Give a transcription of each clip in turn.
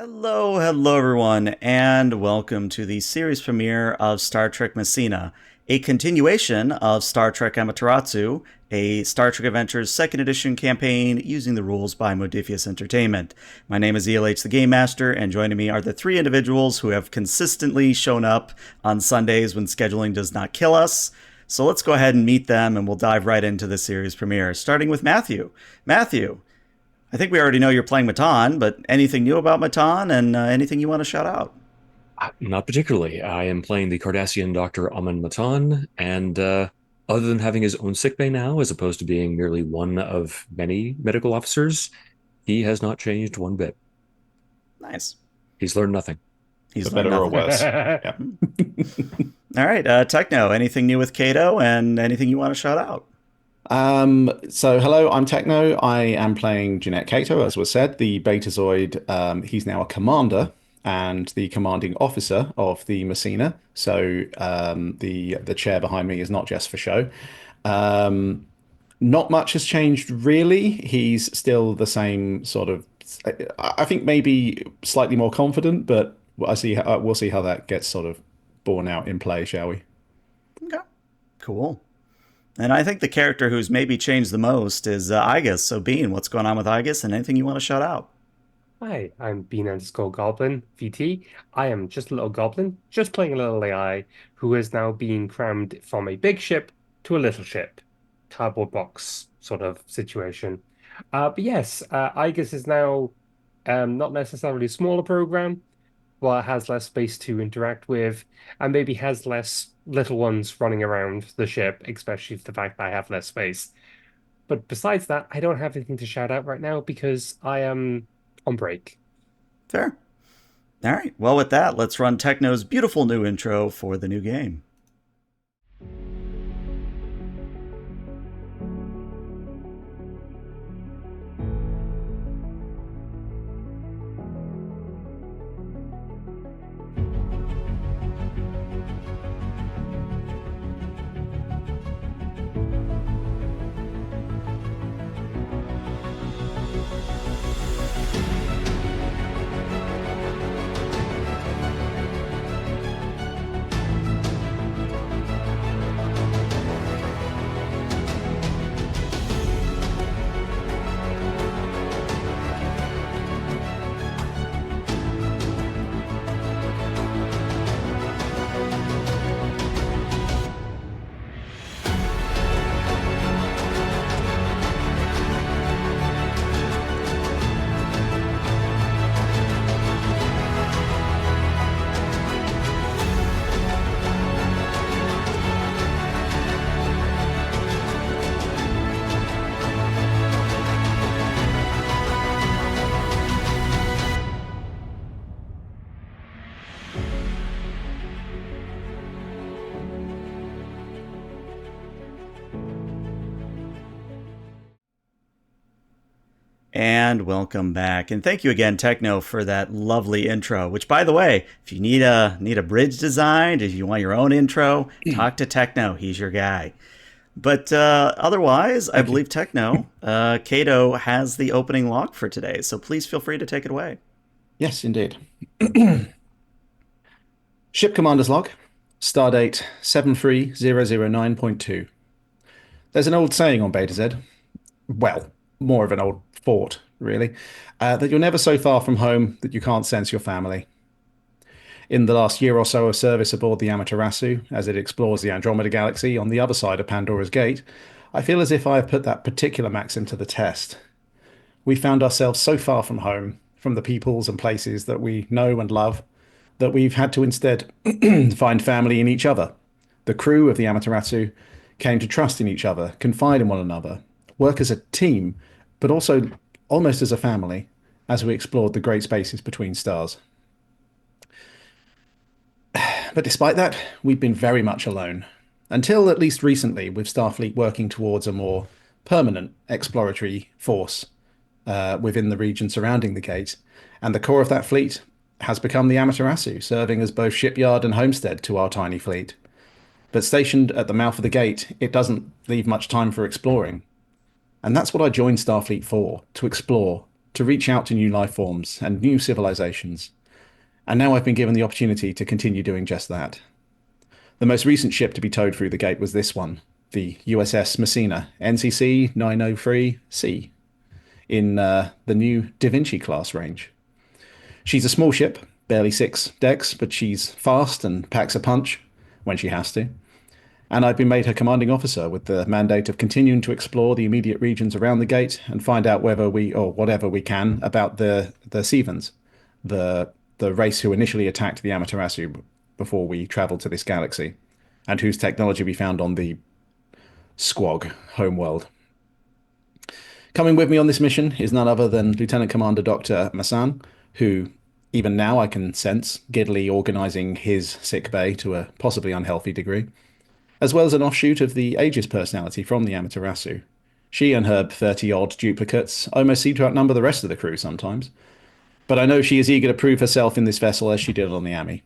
Hello everyone, and welcome to the series premiere of Star Trek Messina, a continuation of Star Trek Amaterasu, a Star Trek Adventures 2nd Edition campaign using the rules by Modiphius Entertainment. My name is ELH the Game Master, and joining me are the three individuals who have consistently shown up on Sundays when scheduling does not kill us. So let's go ahead and meet them, and we'll dive right into the series premiere, starting with Matthew. Matthew, I think we already know you're playing Matan, but anything new about Matan and anything you want to shout out? Not particularly. I am playing the Cardassian Dr. Amen Matan, and other than having his own sickbay now, as opposed to being merely one of many medical officers, he has not changed one bit. Nice. He's learned nothing. He's For learned better or nothing. worse. Yeah. All right, Techno, anything new with Kato and anything you want to shout out? So hello, I'm Techno. I am playing Jeanette Cato, as was said, the Betazoid. He's now a commander and the commanding officer of the Messina. So the chair behind me is not just for show. Um, Not much has changed really. He's still the same sort of. I think maybe slightly more confident, but we'll see how that gets sort of borne out in play, shall we? Okay, cool. And I think the character who's maybe changed the most is Igus. So, Bean, what's going on with Igus and anything you want to shout out? Hi, I'm Bean_Goblin VT. I am just a little goblin, just playing a little AI who is now being crammed from a big ship to a little ship, cardboard box sort of situation. But yes, Igus is now not necessarily a smaller program, but has less space to interact with, and maybe has less little ones running around the ship, especially the fact that I have less space. But besides that, I don't have anything to shout out right now because I am on break. Fair. All right, well, with that, let's run Techno's beautiful new intro for the new game. And welcome back. And thank you again, Techno, for that lovely intro. Which, by the way, if you need a bridge designed, if you want your own intro, talk to Techno. He's your guy. But otherwise, I believe Techno, Kato has the opening log for today. So please feel free to take it away. Yes, indeed. Ship Commander's Log, Stardate 73009.2. There's an old saying on Beta Z, well, more of an old thought, really, that you're never so far from home that you can't sense your family. In the last year or so of service aboard the Amaterasu, as it explores the Andromeda Galaxy on the other side of Pandora's Gate, I feel as if I have put that particular maxim to the test. We found ourselves so far from home, from the peoples and places that we know and love, that we've had to instead find family in each other. The crew of the Amaterasu came to trust in each other, confide in one another, work as a team, but also almost as a family as we explored the great spaces between stars. But despite that, we've been very much alone. Until at least recently, with Starfleet working towards a more permanent exploratory force within the region surrounding the gate, and the core of that fleet has become the Amaterasu, serving as both shipyard and homestead to our tiny fleet. But stationed at the mouth of the gate, it doesn't leave much time for exploring. And that's what I joined Starfleet for, to explore, to reach out to new life forms and new civilizations. And now I've been given the opportunity to continue doing just that. The most recent ship to be towed through the gate was this one, the U.S.S. Messina, NCC 903C, in the new Da Vinci class range. She's a small ship, barely 6 decks, but she's fast and packs a punch when she has to. And I've been made her commanding officer with the mandate of continuing to explore the immediate regions around the gate and find out whether we, or whatever we can, about the Sevens, the race who initially attacked the Amaterasu before we travelled to this galaxy, and whose technology we found on the Squog homeworld. Coming with me on this mission is none other than Lieutenant Commander Dr. Massan, who even now I can sense giddily organising his sick bay to a possibly unhealthy degree, as well as an offshoot of the Aegis personality from the Amaterasu. She and her 30-odd duplicates almost seem to outnumber the rest of the crew sometimes, but I know she is eager to prove herself in this vessel as she did on the Ami.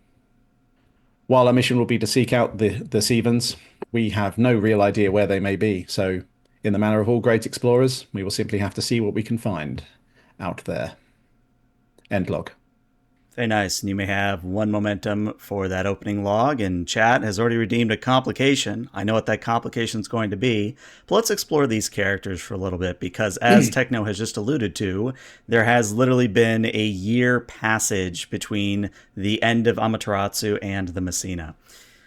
While our mission will be to seek out the Sevens, we have no real idea where they may be, so in the manner of all great explorers, we will simply have to see what we can find out there. End log. Very nice. And you may have one momentum for that opening log, and chat has already redeemed a complication. I know what that complication is going to be, but let's explore these characters for a little bit, because as Techno has just alluded to, there has literally been a year passage between the end of Amaterasu and the Messina.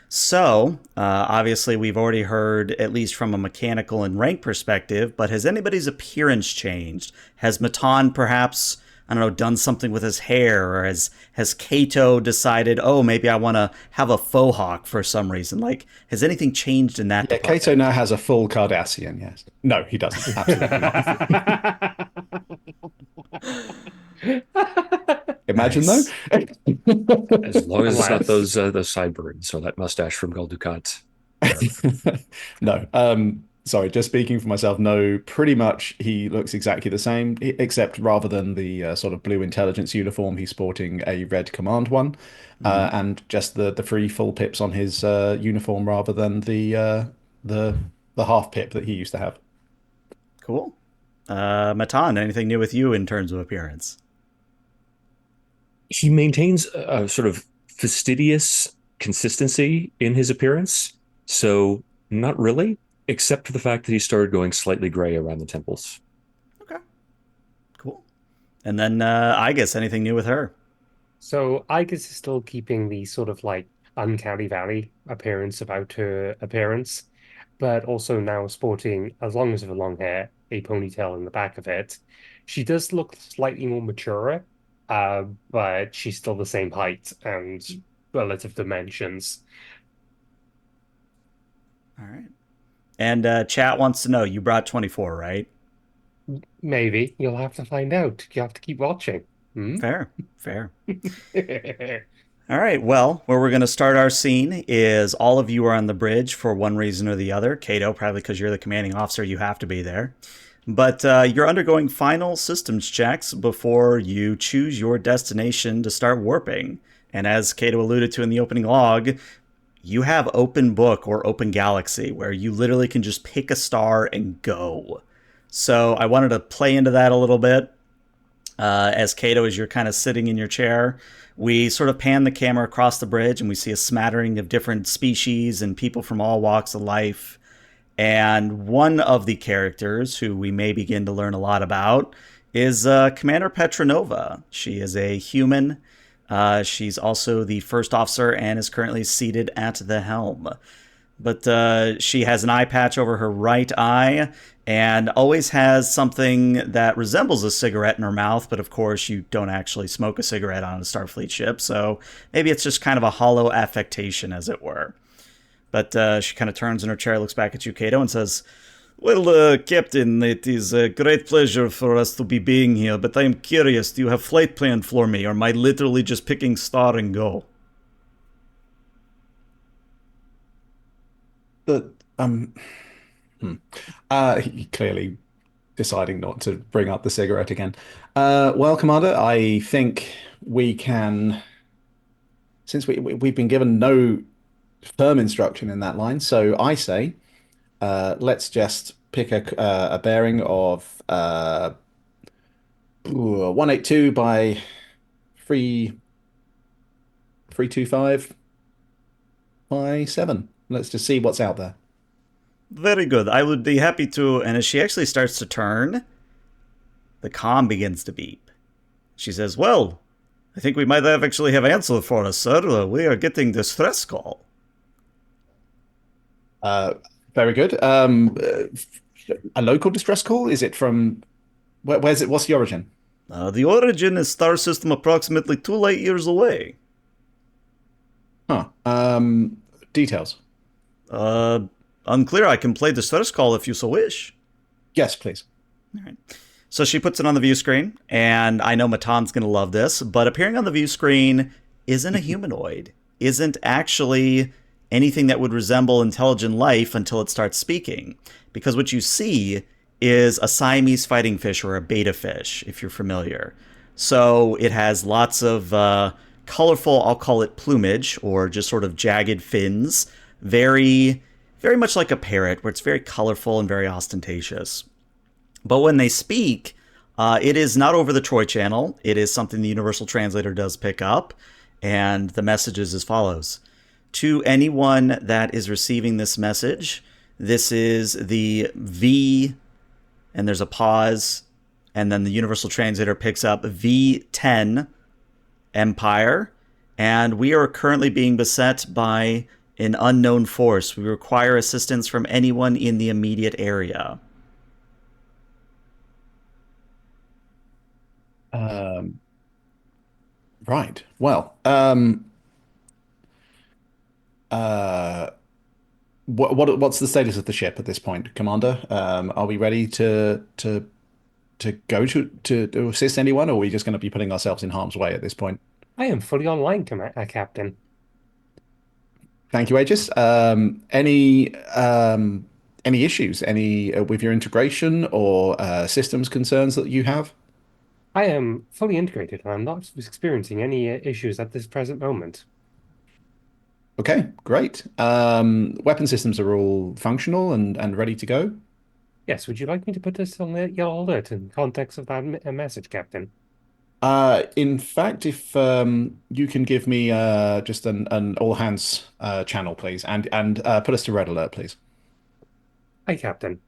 So, obviously, we've already heard, at least from a mechanical and rank perspective, but has anybody's appearance changed? Has Matan perhaps, I don't know, done something with his hair, or has Kato decided, oh, maybe I want to have a faux hawk for some reason? Like, has anything changed in that department? Kato now has a full Cardassian, yes. No, he doesn't. Absolutely not. Imagine, Nice. though. As long as it's not Alas. those sideburns or that mustache from Gul Dukat. No. Sorry, just speaking for myself, no, pretty much he looks exactly the same, except rather than the sort of blue intelligence uniform, he's sporting a red command one, Mhm. and just the free full pips on his uniform rather than the the half pip that he used to have. Cool. Matan, anything new with you in terms of appearance? He maintains a sort of fastidious consistency in his appearance. So, not really, except for the fact that he started going slightly gray around the temples. Okay, cool. And then I guess anything new with her? So I guess is still keeping the sort of like uncanny valley appearance about her appearance, but also now sporting, as long as of her long hair, a ponytail in the back of it. She does look slightly more mature, but she's still the same height and relative dimensions. All right. And chat wants to know, you brought 24, right? Maybe you'll have to find out. You have to keep watching. Hmm? Fair, fair. All right, well, where we're going to start our scene is all of you are on the bridge for one reason or the other. Kato, probably because you're the commanding officer, you have to be there. But you're undergoing final systems checks before you choose your destination to start warping. And as Kato alluded to in the opening log, you have open book or open galaxy where you literally can just pick a star and go. So I wanted to play into that a little bit. As Kato, as you're kind of sitting in your chair, we sort of pan the camera across the bridge and we see a smattering of different species and people from all walks of life. And one of the characters who we may begin to learn a lot about is Commander Petronova. She is a human. She's also the first officer and is currently seated at the helm. But she has an eye patch over her right eye and always has something that resembles a cigarette in her mouth. But of course, you don't actually smoke a cigarette on a Starfleet ship. So maybe it's just kind of a hollow affectation, as it were. But she kind of turns in her chair, looks back at you, Kato, and says, well, Captain, it is a great pleasure for us to be being here, but I am curious, do you have flight plan for me, or am I literally just picking star and go? The hmm. He clearly deciding not to bring up the cigarette again. Well, Commander, I think we can, since we've been given no firm instruction in that line, so I say let's just pick a bearing of Ooh, 182 by 3 325 by 7. Let's just see what's out there. Very good. I would be happy to. And as she actually starts to turn, the comm begins to beep. She says, "Well, I think we might actually have answer for us, sir. We are getting distress call." Uh, Very good. A local distress call? Is it from where's it? What's the origin? The origin is star system approximately 2 light years away. Huh. Details. Uh, Unclear. I can play distress call if you so wish. Yes, please. All right. So she puts it on the view screen, and I know Matan's going to love this, but appearing on the view screen isn't a humanoid, isn't actually anything that would resemble intelligent life until it starts speaking. Because what you see is a Siamese fighting fish or a beta fish, if you're familiar. So it has lots of colorful, I'll call it plumage, or just sort of jagged fins. Very, very much like a parrot, where it's very colorful and very ostentatious. But when they speak, it is not over the Troy channel. It is something the Universal Translator does pick up. And the message is as follows. To anyone that is receiving this message, this is the V, and there's a pause, and then the Universal Translator picks up V10 Empire, and we are currently being beset by an unknown force. We require assistance from anyone in the immediate area. Um, right. Well, uh, what's the status of the ship at this point, Commander? Are we ready to go to assist anyone, or are we just going to be putting ourselves in harm's way at this point? I am fully online, Captain. Thank you, Aegis. Any issues? Any with your integration or systems concerns that you have? I am fully integrated and I'm not experiencing any issues at this present moment. Okay, great. Weapon systems are all functional and ready to go. Yes, would you like me to put this on your alert in context of that message, Captain? In fact, if you can give me just an all hands channel, please, and put us to red alert, please. Hi, Captain.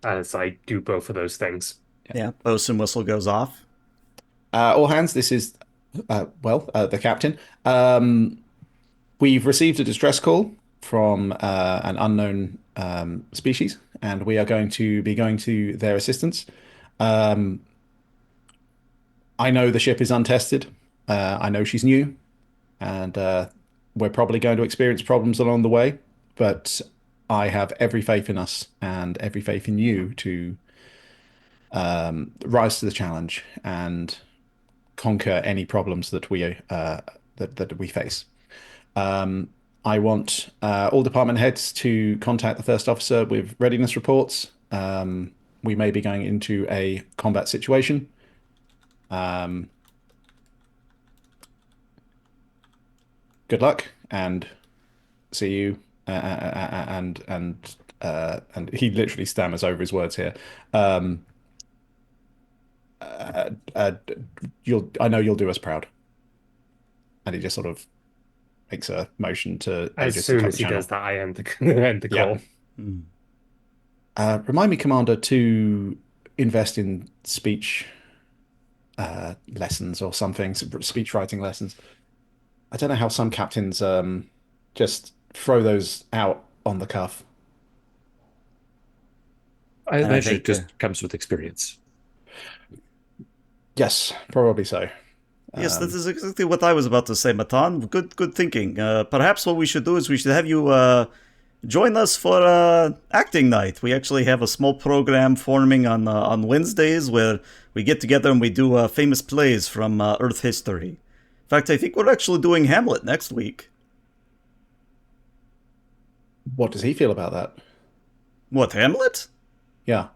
As I do both of those things. Yeah, bosun whistle goes off. All hands, this is the captain. We've received a distress call from an unknown species, and we are going to be going to their assistance. Um, I know the ship is untested. I know she's new, and we're probably going to experience problems along the way. But I have every faith in us and every faith in you to rise to the challenge and conquer any problems that we face. I want all department heads to contact the first officer with readiness reports. We may be going into a combat situation. Good luck and see you. And he literally stammers over his words here. Um, uh, uh, I know you'll do us proud. And he just sort of makes a motion to As Aegis to soon cut as the he channel. does that, I end end the Yeah. call. Mm. Remind me, Commander, to invest in speech lessons or something, speech writing lessons. I don't know how some captains just throw those out on the cuff. I And I imagine it think, just comes with experience. Yes, probably so. yes, this Um, is exactly what I was about to say, Matan. Good thinking. Perhaps what we should do is we should have you join us for acting night. We actually have a small program forming on Wednesdays where we get together and we do famous plays from Earth history. In fact, I think we're actually doing Hamlet next week. what does he feel about that? What, Hamlet? Yeah.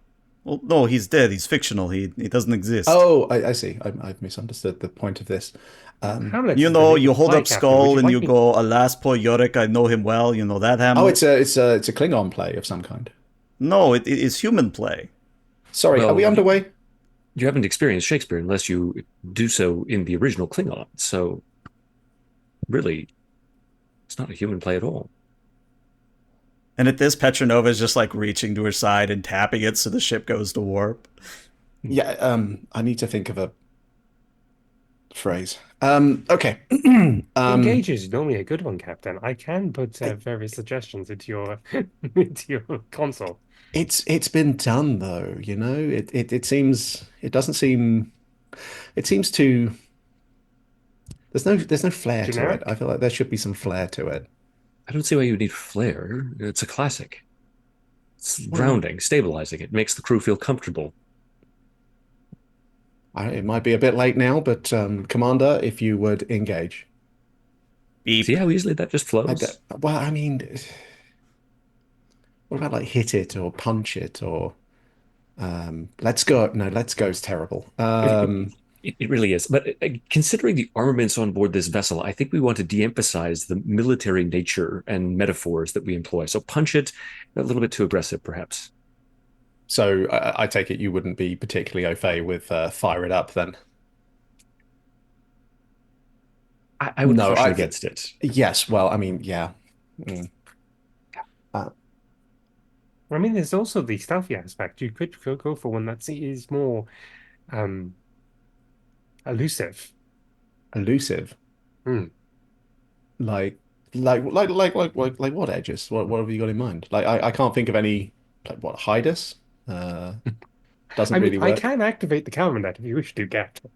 Well, no, he's dead. He's fictional. He doesn't exist. Oh, I see. I've misunderstood the point of this. Hamlet You is the know, name you of the hold play, up Captain. Would Skull you and like you me? go, "Alas, poor Yorick, I know him well." You know that Oh, Hamlet? it's a Klingon play of some kind. No, it is human play. Sorry, are we Well, underway? you haven't experienced Shakespeare unless you do so in the original Klingon. So really, it's not a human play at all. And at this, Petronova is just like reaching to her side and tapping it so the ship goes to warp. Yeah, I need to think of a phrase. Okay. Um, Engage is normally a good one, Captain. I can put various suggestions into your into your console. it's been done though, you know. It seems it doesn't seem it seems too there's no flair to it. I Generic? feel like there should be some flair to it. I don't see why you need flair. It's a classic. It's Well, grounding, stabilizing. It makes the crew feel comfortable. it might be a bit late now, but Commander, if you would engage. See Beep. how easily that just flows? Well, I mean, what about like hit it or punch it or let's go. No, let's go is terrible. It really is. But considering the armaments on board this vessel, I think we want to de-emphasize the military nature and metaphors that we employ. So punch it a little bit too aggressive, perhaps. So I take it you wouldn't be particularly au fait with fire it up then. I would No, caution against it. yes. Well, I mean, yeah. Mm. Uh, I mean, there's also the stealthy aspect. You could go for one that is more um elusive. elusive, Hmm. like like what edges? What have you got in mind? Like I can't think of any. Like what Hydus? Uh, doesn't I mean, really I work. can activate the camera net if you wish to, Captain.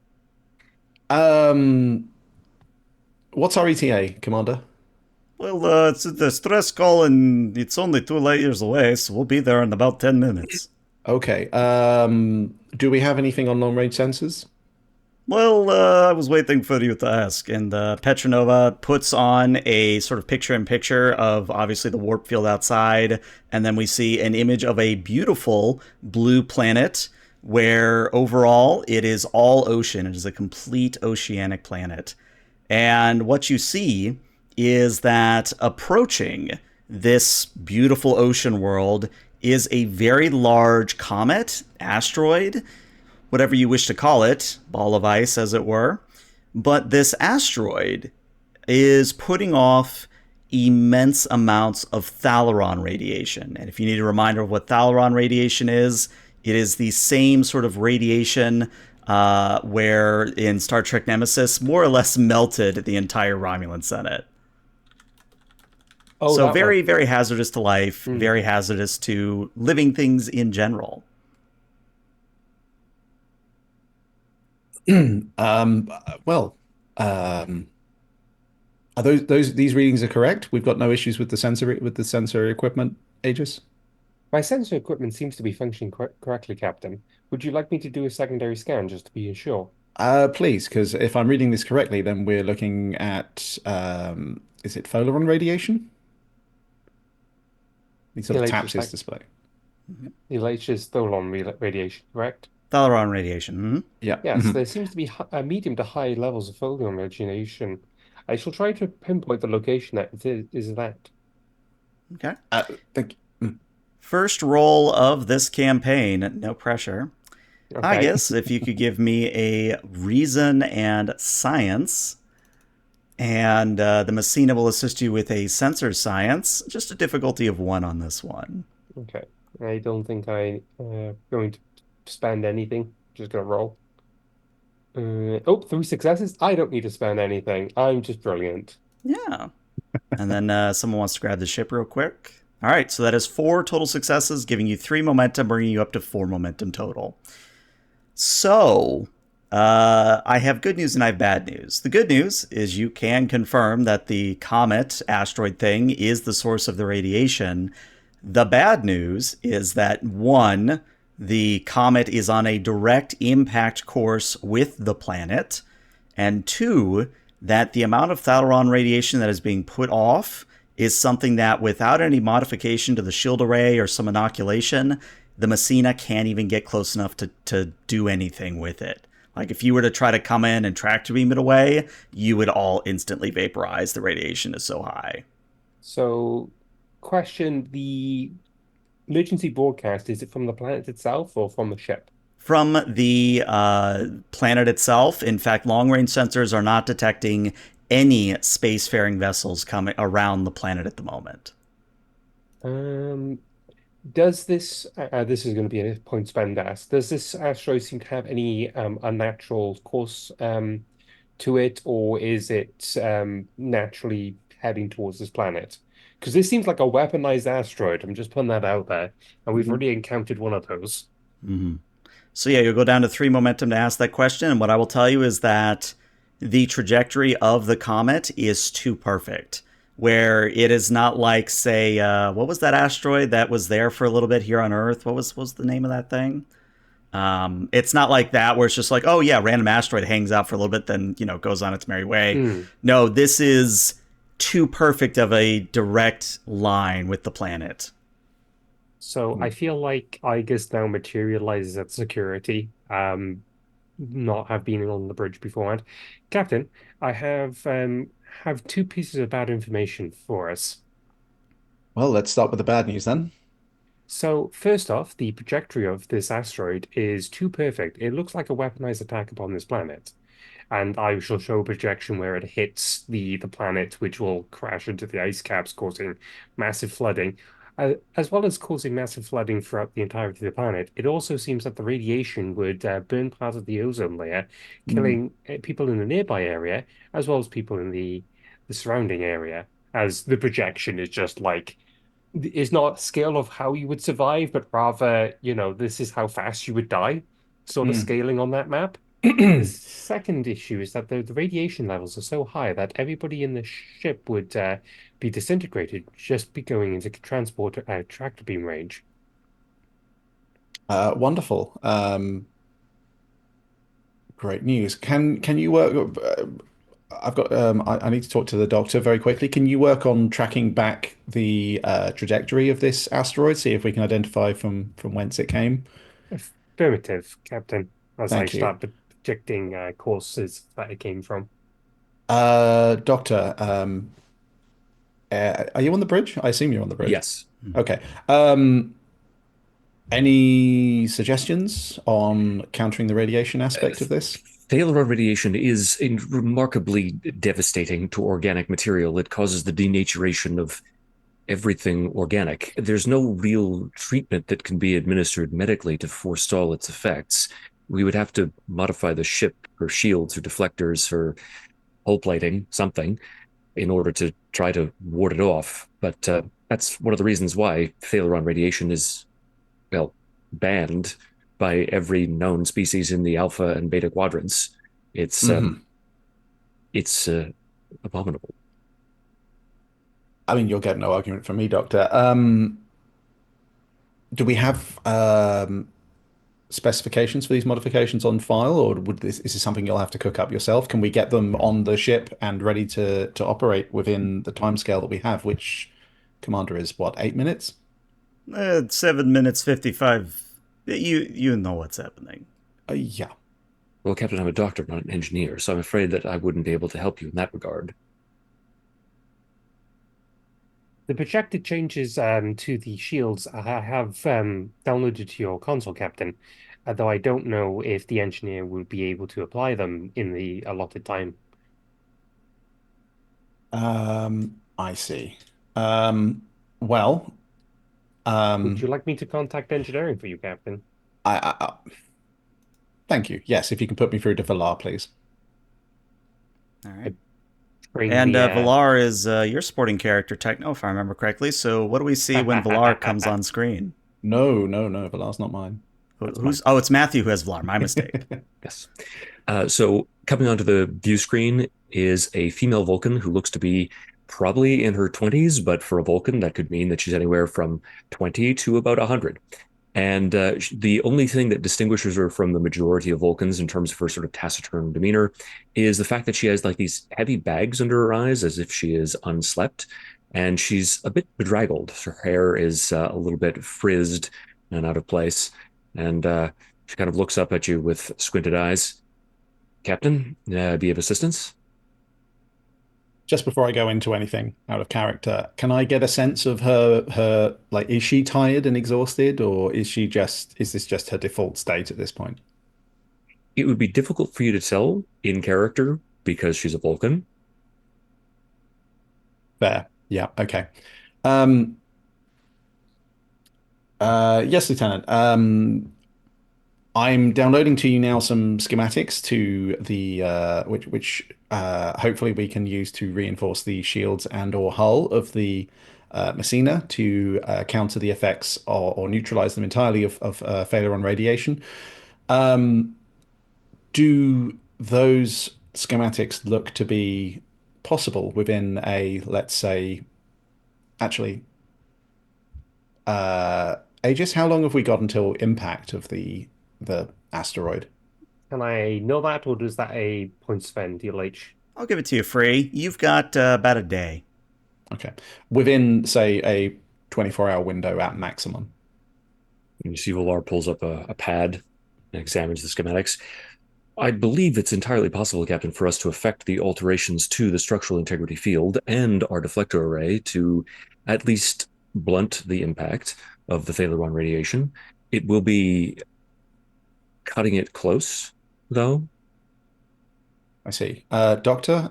Um, what's our ETA, Commander? Well, it's the stress call, and it's only 2 light years away, so we'll be there in about 10 minutes. Okay. Do we have anything on long range sensors? Well, I was waiting for you to ask, and Petronova puts on a sort of picture-in-picture of obviously the warp field outside, and then we see an image of a beautiful blue planet where overall it is all ocean. It is a complete oceanic planet. And what you see is that approaching this beautiful ocean world is a very large comet, asteroid, whatever you wish to call it, ball of ice, as it were. But this asteroid is putting off immense amounts of Thalaron radiation. And if you need a reminder of what Thalaron radiation is, it is the same sort of radiation where in Star Trek Nemesis more or less melted the entire Romulan Senate. Oh, So that one. very, very hazardous to life, Hmm. very hazardous to living things in general. Um, well, um, are those these readings are correct? We've got no issues with the sensory equipment, Aegis. My sensor equipment seems to be functioning correctly, Captain. Would you like me to do a secondary scan just to be sure? Please, because if I'm reading this correctly, then we're looking at is it Folaron radiation? He sort of taps LH his like display. LH is Tholon radiation, correct? Thalaron radiation. Yeah. Yes, Mhm. there seems to be medium to high levels of Tholon radiation. I shall try to pinpoint the location that is that. Okay. Thank you. First roll of this campaign, no pressure. I Okay. guess if you could give me a reason and science, and the Messina will assist you with a sensor science, just a difficulty of 1 on this one. Okay. I don't think I going to spend anything. Just gonna roll. Oh, 3 successes. I don't need to spend anything. I'm just brilliant. Yeah. And then someone wants to grab the ship real quick. All right, so that is 4 total successes, giving you 3 momentum, bringing you up to 4 momentum total. So, I have good news and I have bad news. The good news is you can confirm that the comet asteroid thing is the source of the radiation. The bad news is that one, the comet is on a direct impact course with the planet, and two, that the amount of Thalaron radiation that is being put off is something that, without any modification to the shield array or some inoculation, the Messina can't even get close enough to do anything with it. Like, if you were to try to come in and tractor beam it away, you would all instantly vaporize. The radiation is so high. So, question: the emergency broadcast, is it from the planet itself or from the ship? from the planet itself. In fact, long-range sensors are not detecting any spacefaring vessels coming around the planet at the moment. Um, does this this is going to be a point spend ask. Does this asteroid seem to have any unnatural course to it, or is it naturally heading towards this planet? Because this seems like a weaponized asteroid. I'm just putting that out there, and we've Mhm. already encountered one of those. So yeah, you'll go down to 3 momentum to ask that question, and what I will tell you is that the trajectory of the comet is too perfect. Where it is not like, say, what was that asteroid that was there for a little bit here on Earth? What was the name of that thing? It's not like that where it's just like, oh yeah, random asteroid hangs out for a little bit, then goes on its merry way. Hmm. No, this is too perfect of a direct line with the planet. So I feel like Igus now materializes at security. Not have been on the bridge beforehand. Captain, I have two pieces of bad information for us. Well, let's start with the bad news then. So, first off, the trajectory of this asteroid is too perfect. It looks like a weaponized attack upon this planet. And I shall show a projection where it hits the planet, which will crash into the ice caps, causing massive flooding. As well as causing massive flooding throughout the entirety of the planet, it also seems that the radiation would burn part of the ozone layer, Mm. killing people in the nearby area, as well as people in the surrounding area, as the projection is just like is not a scale of how you would survive, but rather, this is how fast you would die, sort of Mm. scaling on that map. The second issue is that the radiation levels are so high that everybody in the ship would be disintegrated, just be going into transport tractor beam range. Wonderful. Great news. Can you work? I've got. I need to talk to the doctor very quickly. Can you work on tracking back the trajectory of this asteroid? See if we can identify from whence it came. Affirmative, Captain, as I Thank you. start projecting courses that it came from. Doctor, are you on the bridge? I assume you're on the bridge. Yes. Okay. Any suggestions on countering the radiation aspect of this? Failure radiation is remarkably devastating to organic material. It causes the denaturation of everything organic. There's no real treatment that can be administered medically to forestall its effects. We would have to modify the ship or shields or deflectors or hull plating, something, in order to try to ward it off. But that's one of the reasons why failure on radiation is, well, banned by every known species in the alpha and beta quadrants. It's Hmm. abominable. I mean, you'll get no argument from me, Doctor. Do we have specifications for these modifications on file, or would this is this something you'll have to cook up yourself? Can we get them on the ship and ready to operate within the timescale that we have, which Commander is what, 8 minutes? 7 minutes 55. You know what's happening. Yeah. Well, Captain, I'm a doctor, not an engineer, so I'm afraid that I wouldn't be able to help you in that regard. The projected changes to the shields I have downloaded to your console, Captain, though I don't know if the engineer will be able to apply them in the allotted time. I see. Um, well, Would you um, like me to contact engineering for you, Captain? thank you. Yes, if you can put me through to Valar, please. All right. I bring And the Valar is your sporting character, Techno, if I remember correctly. So what do we see when Valar comes on screen? No, no, no, Valar's not mine. That's mine. Who's? Oh, it's Matthew who has Valar. My mistake. Yes. So coming onto the view screen is a female Vulcan who looks to be probably in her 20s, but for a Vulcan, that could mean that she's anywhere from 20 to about 100. And the only thing that distinguishes her from the majority of Vulcans in terms of her sort of taciturn demeanor is the fact that she has like these heavy bags under her eyes as if she is unslept. And she's a bit bedraggled. Her hair is a little bit frizzed and out of place. And she kind of looks up at you with squinted eyes. Captain, be of assistance? just before I go into anything out of character, can I get a sense of her like is she tired and exhausted, or is this just her default state at this point? It would be difficult for you to tell in character because she's a Vulcan. There. Yeah, okay. Yes, Lieutenant. I'm downloading to you now some schematics to the which hopefully we can use to reinforce the shields and or hull of the Messina to counter the effects or neutralize them entirely of failure on radiation. Um, do those schematics look to be possible within a, let's say, actually, Aegis, how long have we got until impact of the asteroid? Can I know that, or is that a point spend, DLH? I'll give it to you free. You've got about a day. Okay. Within, say, a 24-hour window at maximum. And you see Valar pulls up a pad and examines the schematics. I believe it's entirely possible, Captain, for us to affect the alterations to the structural integrity field and our deflector array to at least blunt the impact of the Thalaron radiation. It will be cutting it close, though. I see. Doctor,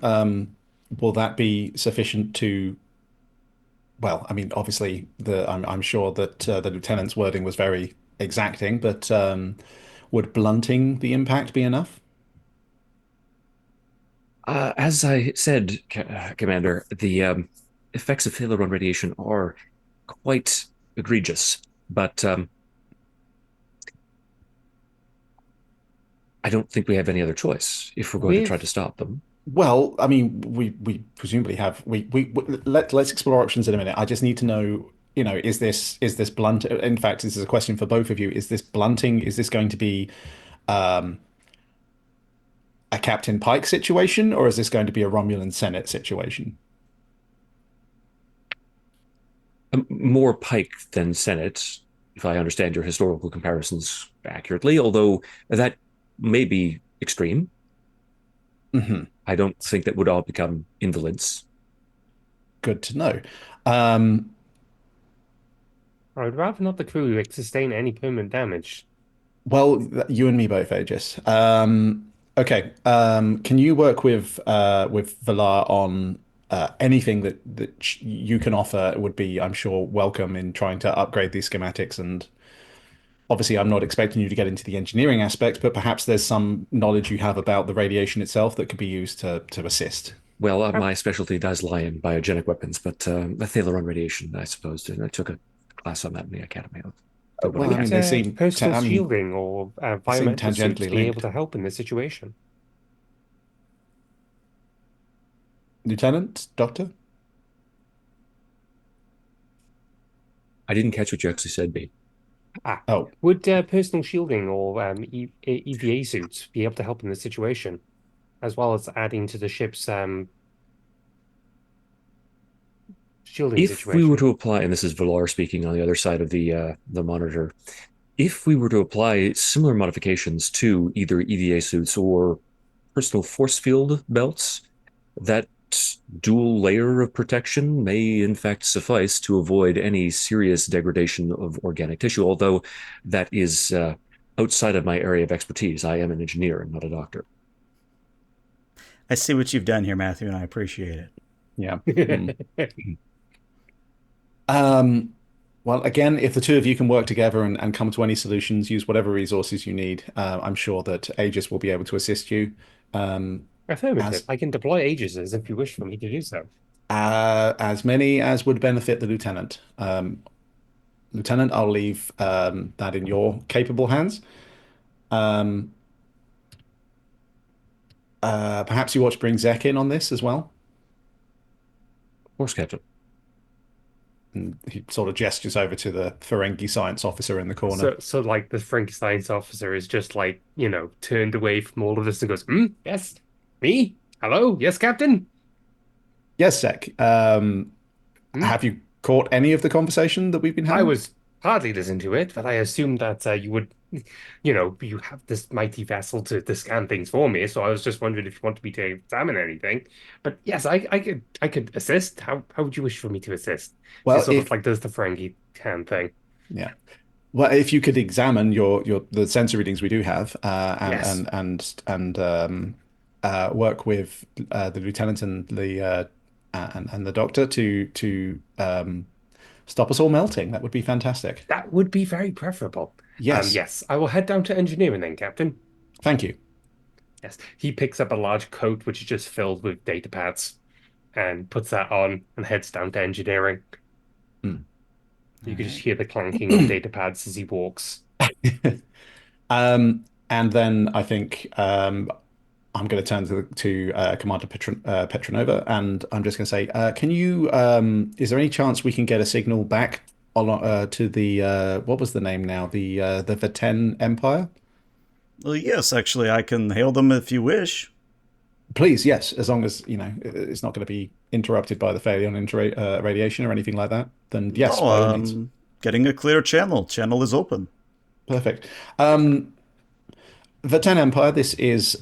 will that be sufficient to, well, I mean, obviously, I'm sure that the lieutenant's wording was very exacting, but would blunting the impact be enough? As I said, Commander, the effects of Thalaron radiation are quite egregious, but I don't think we have any other choice if we're going to try to With stop them. Well, I mean, we presumably have let's explore options in a minute. I just need to know, is this blunt? In fact, this is a question for both of you. Is this blunting? Is this going to be um, a Captain Pike situation, or is this going to be a Romulan Senate situation? More Pike than Senate, if I understand your historical comparisons accurately, although that may be extreme. Hmm. I don't think that would all become invalids. Good to know. Um, I would rather not the crew sustain any permanent damage. well, you and me both, Aegis. Okay. Can you work with Valar on anything that you can offer would be, I'm sure, welcome in trying to upgrade these schematics. And obviously, I'm not expecting you to get into the engineering aspect, but perhaps there's some knowledge you have about the radiation itself that could be used to assist. Well, Cap- my specialty does lie in biogenic weapons, but the Thalaron radiation, I suppose, and I took a class on that in the academy. I'll do what I Well, I can. mean, Would they seem, personal I mean, shielding or they seem environmental suits tangentially be able linked. to help in this situation? Lieutenant, Doctor? I didn't catch what you actually said, B. Ah, Oh, would personal shielding or EVA suits be able to help in this situation, as well as adding to the ship's shielding If we were situation? to apply, and this is Valar speaking on the other side of the monitor, if we were to apply similar modifications to either EVA suits or personal force field belts, that dual layer of protection may in fact suffice to avoid any serious degradation of organic tissue, although that is outside of my area of expertise. I am an engineer and not a doctor. I see what you've done here, Matthew, and I appreciate it. yeah. Hmm. Um, well, again, if the two of you can work together and come to any solutions, use whatever resources you need, I'm sure that Aegis will be able to assist you. Um, Affirmative. as I can deploy Aegises if you wish for me to do so. as many as would benefit the lieutenant. Lieutenant, I'll leave that in your capable hands. Um, perhaps you ought to bring Zek in on this as well. Of course, Captain. And he sort of gestures over to the Ferengi science officer in the corner. So like the Frank science officer is just like, turned away from all of this and goes, yes, me? Hello? Yes, Captain? Yes, Zek. Hmm? Have you caught any of the conversation that we've been I having? was hardly listen to it, but I assumed that you would, you have this mighty vessel to scan things for me. So I was just wondering if you wanted me to examine anything. But yes, I could assist. How would you wish for me to assist? She Well, sort of if like does the Ferengi hand thing. yeah, well, if you could examine your the sensor readings we do have, Yes, work with the lieutenant and the doctor to stop us all melting, that would be fantastic. that would be very preferable. Yes, Yes, I will head down to engineering then, Captain. thank you. Yes, he picks up a large coat which is just filled with data pads and puts that on and heads down to engineering. Mm. All You could just right. hear the clanking of data pads as he walks. And then I think I'm going to turn to Commander Petronova, and I'm just going to say, can you? Is there any chance we can get a signal back to the what was the name now? The Veten Empire? Well, yes, actually, I can hail them if you wish. Please, yes, as long as it's not going to be interrupted by the failure on radiation or anything like that. Then yes, No, by all means. getting a clear channel. Channel is open. Perfect. The Ten Empire. This is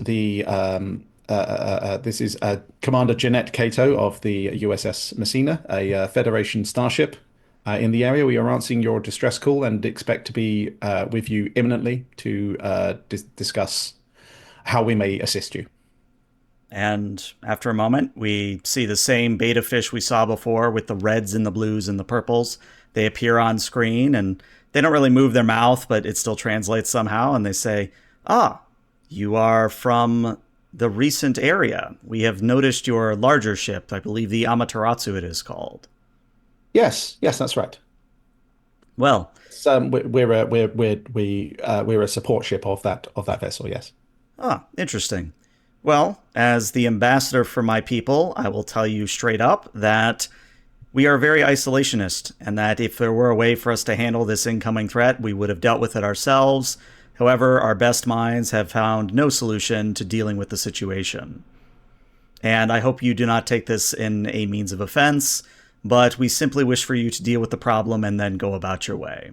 Commander Jeanette Cato of the USS Messina, a Federation starship in the area. We are answering your distress call and expect to be with you imminently to discuss how we may assist you. And after a moment, we see the same beta fish we saw before with the reds and the blues and the purples. They appear on screen and they don't really move their mouth, but it still translates somehow. And they say, "Ah, you are from the recent area. We have noticed your larger ship. I believe the Amaterasu it is called." Yes, yes, that's right. Well, So we're a support ship of that vessel. Yes. interesting. Well, as the ambassador for my people, I will tell you straight up that we are very isolationist, and that if there were a way for us to handle this incoming threat, we would have dealt with it ourselves. However, our best minds have found no solution to dealing with the situation. And I hope you do not take this in a means of offense, but we simply wish for you to deal with the problem and then go about your way.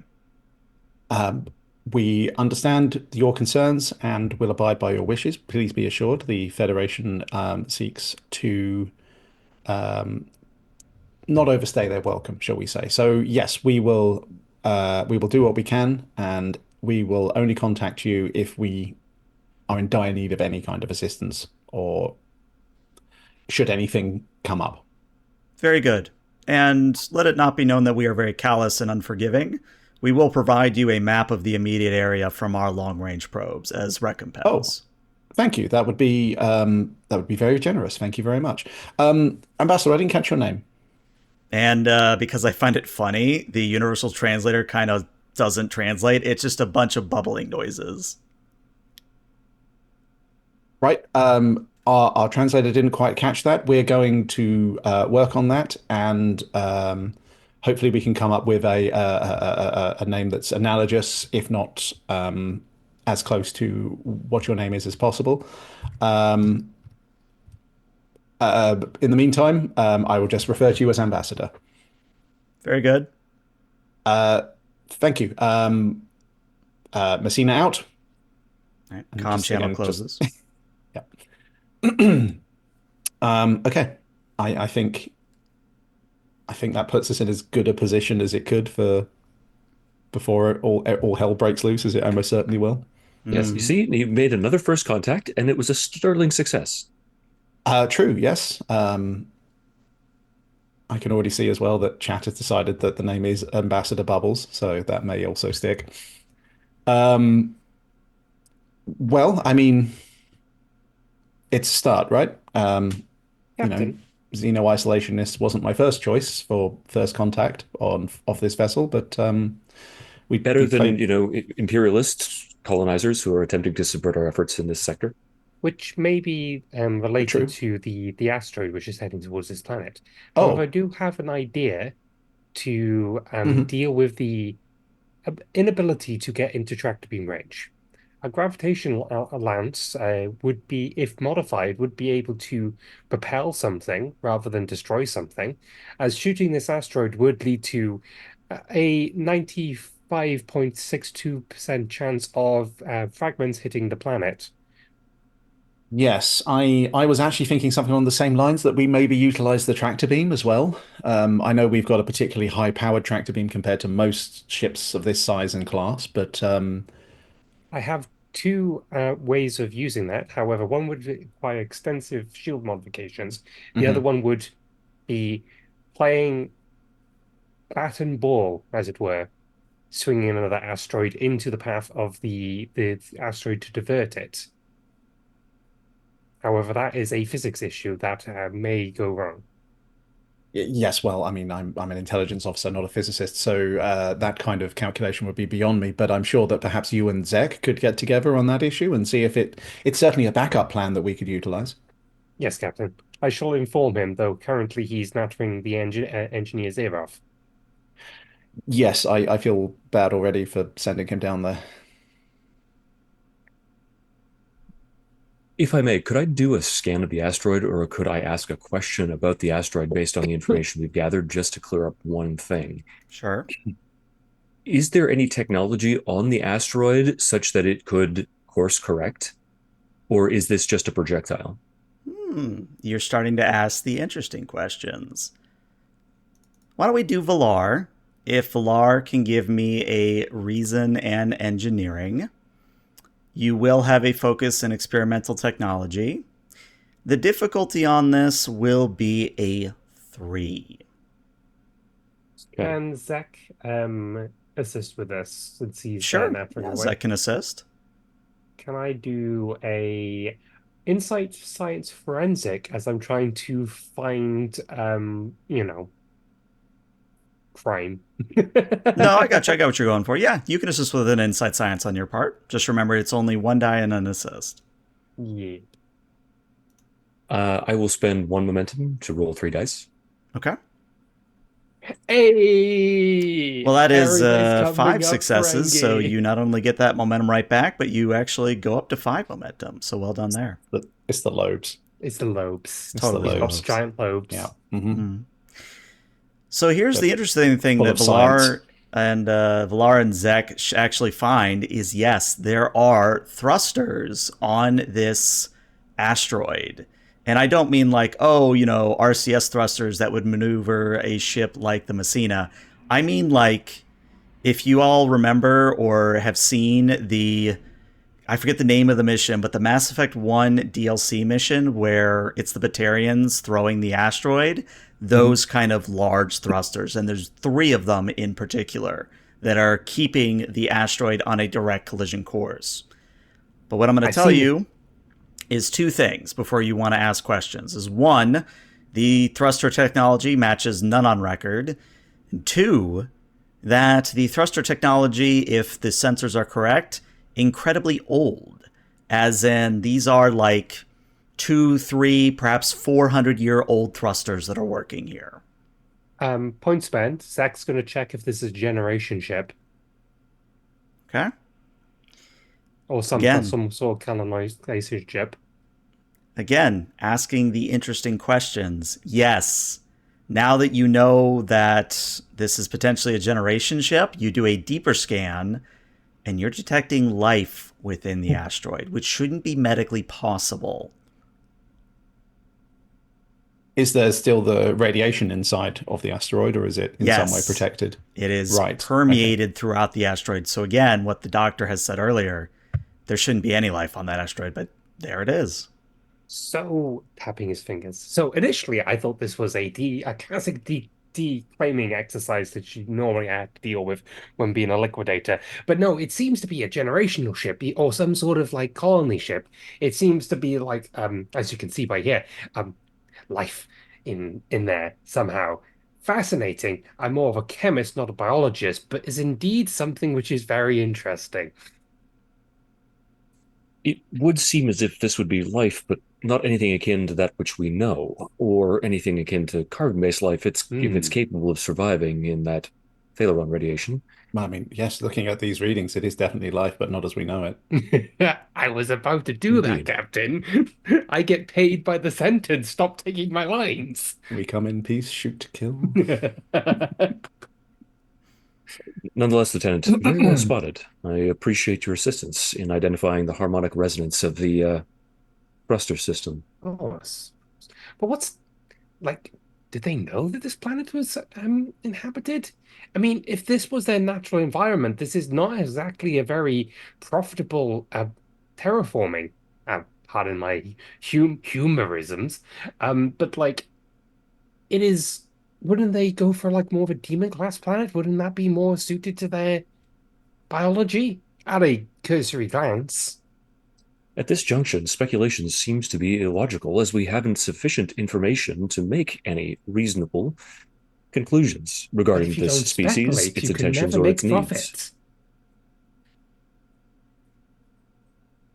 Um, we understand your concerns and will abide by your wishes. Please be assured the Federation seeks to not overstay their welcome, shall we say. So yes, we will do what we can, and we will only contact you if we are in dire need of any kind of assistance or should anything come up. Very good. And let it not be known that we are very callous and unforgiving. We will provide you a map of the immediate area from our long-range probes as Oh, recompense. thank you. That would be very generous. Thank you very much. Ambassador, I didn't catch your name. And because I find it funny, the universal translator kind of doesn't translate. It's just a bunch of bubbling noises. Right. Our translator didn't quite catch that. We're going to work on that, and hopefully we can come up with a name that's analogous, if not as close to what your name is as possible. Um, in the meantime, I will just refer to you as ambassador. Very good. Uh, Thank you. Messina out. All right. And Comm just channel again, just closes. yeah. Okay. I I think that puts us in as good a position as it could for before all hell breaks loose, as it almost certainly will. Yes, you Mm-hmm. see, you made another first contact, and it was a sterling success. True, yes. I can already see as well that chat has decided that the name is Ambassador Bubbles, so that may also stick. Um, well, I mean, it's a start, right? You know, Captain, Xeno Isolationist wasn't my first choice for first contact on off this vessel, but Better we than, played imperialist colonizers who are attempting to subvert our efforts in this sector. which may be related true. to the asteroid which is heading towards this planet. However, I Oh, do have an idea to mhm. deal with the inability to get into tractor beam range. A gravitational lance would be, if modified, would be able to propel something rather than destroy something, as shooting this asteroid would lead to A 95.62% chance of fragments hitting the planet. Yes, I was actually thinking something on the same lines that we maybe utilize the tractor beam as well. I know we've got a particularly high-powered tractor beam compared to most ships of this size and class, but I have two ways of using that. However, one would require extensive shield modifications. The other mhm. one would be playing bat and ball, as it were, swinging another asteroid into the path of the asteroid to divert it. However, that is a physics issue that may go wrong. Yes, well, I mean, I'm an intelligence officer, not a physicist, so that kind of calculation would be beyond me. But I'm sure that perhaps you and Zek could get together on that issue and see if it's certainly a backup plan that we could utilize. Yes, Captain. I shall inform him, though currently he's nattering the engineer's ear off. Yes, I feel bad already for sending him down there. If I may, could I do a scan of the asteroid, or could I ask a question about the asteroid based on the information we've gathered just to clear up one thing? Sure. Is there any technology on the asteroid such that it could course correct? Or is this just a projectile? You're starting to ask the interesting questions. Why don't we do Valar? If Valar can give me a reason and engineering, you will have a focus in experimental technology. The difficulty on this will be a 3. Okay. Can Zach assist with this since he's Sure. nattering Yes, away? I can assist. Can I do a insight science forensic as I'm trying to find crime? No, I got you. I got what you're going for. Yeah, you can assist with an insight science on your part. Just remember it's only one die and an assist. Yeah. I will spend one momentum to roll 3 dice. Okay. Hey, Well, that is everybody's coming 5 up for successes, so Engie. you not only get that momentum right back, but you actually go up to 5 momentum. So well done there. It's the lobes. It's the lobes. It's It's the totally He's the got lobes. lobes. giant Yeah. lobes. So here's They're the interesting thing full that of science. Valar and Zek actually find is yes, there are thrusters on this asteroid. And I don't mean like, oh, RCS thrusters that would maneuver a ship like the Messina. I mean like if you all remember or have seen I forget the name of the mission, but the Mass Effect 1 DLC mission where it's the Batarians throwing the asteroid, Mhm. those kind of large thrusters. And there's 3 of them in particular that are keeping the asteroid on a direct collision course. But what I'm going to I've tell seen you is 2 things before you want to ask questions. Is 1, the thruster technology matches none on record. And 2, that the thruster technology, if the sensors are correct, incredibly old. As in, these are like 2, 3, perhaps 400-year-old thrusters that are working here. point spent. Zach's going to check if this is a generation ship Okay? or Again, some sort of canonization ship. asking the interesting questions. Yes. Now that you know that this is potentially a generation ship, you do a deeper scan and you're detecting life within the asteroid, which shouldn't be medically possible. Is there still the radiation inside of the asteroid, or is it in some way Yes, protected? it is Right. Okay. permeated throughout the asteroid. So, again, what the doctor has said earlier, there shouldn't be any life on that asteroid, but there it is. So tapping his fingers. So initially, I thought this was a classic declaiming exercise that you normally have to deal with when being a liquidator. But no, it seems to be a generational ship or some sort of like colony ship. It seems to be like, as you can see by here, life in there somehow. Fascinating. I'm more of a chemist, not a biologist, but is indeed something which is very interesting. It would seem as if this would be life, but not anything akin to that which we know, or anything akin to carbon-based life. If it's Hmm. capable of surviving in that Thalaron radiation. I mean, yes, looking at these readings, it is definitely life, but not as we know it. I was about to do that, Indeed. Captain. I get paid by the sentence. Stop taking my lines. We come in peace, shoot to kill. Nonetheless, Lieutenant, very well spotted. I appreciate your assistance in identifying the harmonic resonance of the thruster system. Oh, but what's like? Did they know that this planet was inhabited? I mean, if this was their natural environment, this is not exactly a very profitable terraforming. Pardon my humorisms. But like, it is. Wouldn't they go for like more of a demon class planet? Wouldn't that be more suited to their biology at a cursory glance? At this junction, speculation seems to be illogical as we haven't sufficient information to make any reasonable conclusions But regarding if you this don't species, speculate, its you can intentions, never or its make needs. profit.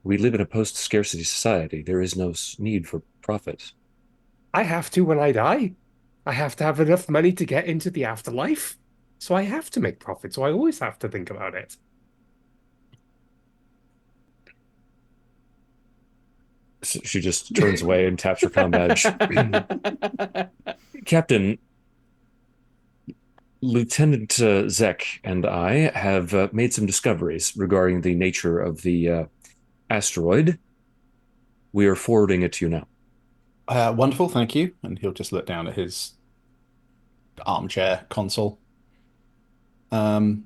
We live in a post-scarcity society. There is no need for profit. I have to when I die. I have to have enough money to get into the afterlife. So I have to make profit. So I always have to think about it. So she just turns away and taps her comm badge. Captain, Lieutenant Zek and I have made some discoveries regarding the nature of the asteroid. We are forwarding it to you now. Wonderful, thank you. And he'll just look down at his armchair console. Um,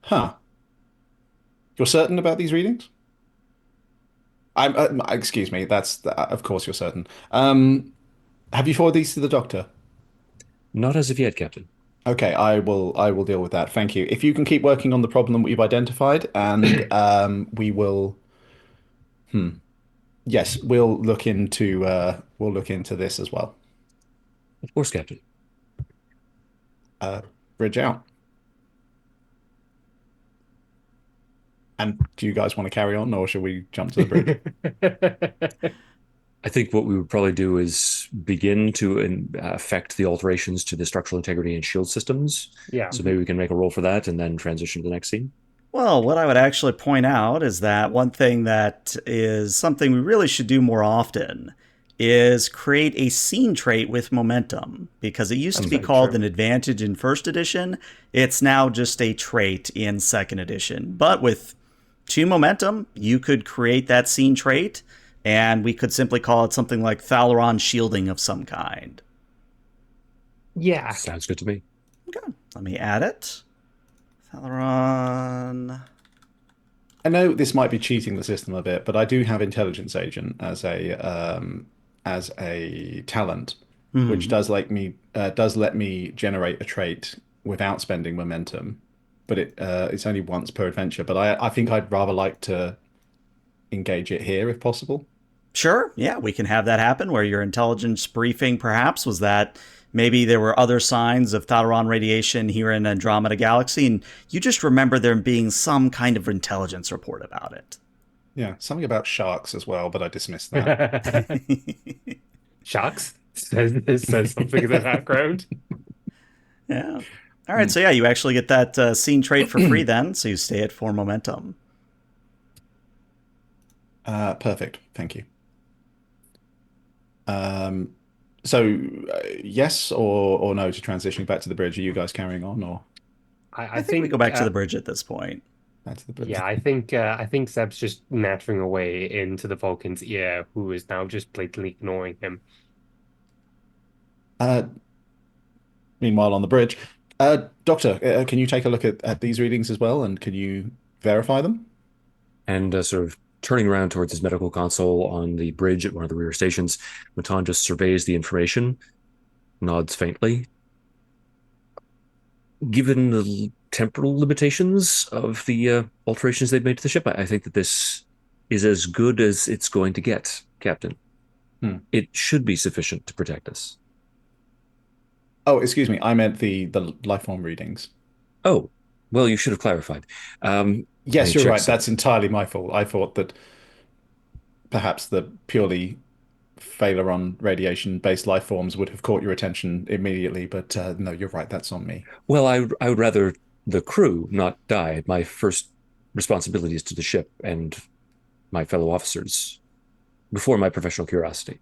huh. You're certain about these readings? Excuse me, of course you're certain. Have you forwarded these to the doctor? Not as of yet, Captain. Okay, I will deal with that. Thank you. If you can keep working on the problem we've identified, and we will, yes, we'll look into this as well. Of course, Captain. Uh, Bridge out. And do you guys want to carry on, or should we jump to the bridge? I think what we would probably do is begin to affect the alterations to the structural integrity and shield systems. Yeah. So maybe we can make a roll for that and then transition to the next scene. Well, what I would actually point out is that one thing that is something we really should do more often is create a scene trait with momentum, because it used to be called an advantage in first edition. It's now just a trait in second edition. But with 2 momentum, you could create that scene trait, and we could simply call it something like Thalaron shielding of some kind. Yeah. Sounds good to me. Okay, let me add it. Thalaron. I know this might be cheating the system a bit, but I do have Intelligence Agent as a talent, which does let me generate a trait without spending momentum, but it's only once per adventure. But I think I'd rather like to engage it here if possible. Sure, yeah, we can have that happen, where your intelligence briefing perhaps was that maybe there were other signs of Thalaron radiation here in Andromeda Galaxy, and you just remember there being some kind of intelligence report about it. Yeah, something about sharks as well, but I dismissed that. Sharks says something in the background. Yeah. All right, so yeah, you actually get that scene trait for free then, so you stay at 4 momentum. Perfect. Thank you. So yes or no to transitioning back to the bridge? Are you guys carrying on, or I think we go back to the bridge at this point. back to the bridge? Yeah, I think Seb's just nattering away into the Vulcan's ear, who is now just blatantly ignoring him. Meanwhile, on the bridge, Doctor, can you take a look at these readings as well, and can you verify them? And sort of turning around towards his medical console on the bridge at one of the rear stations, Matan just surveys the information, nods faintly. Given the temporal limitations of the alterations they've made to the ship, I think that this is as good as it's going to get, Captain. It should be sufficient to protect us. Oh, excuse me. I meant the life form readings. Oh, well, you should have clarified. Yes, you're right. That's entirely my fault. I thought that perhaps the purely Phaleron radiation-based life forms would have caught your attention immediately, but no, you're right. That's on me. Well, I would rather the crew not die. My first responsibility is to the ship and my fellow officers before my professional curiosity.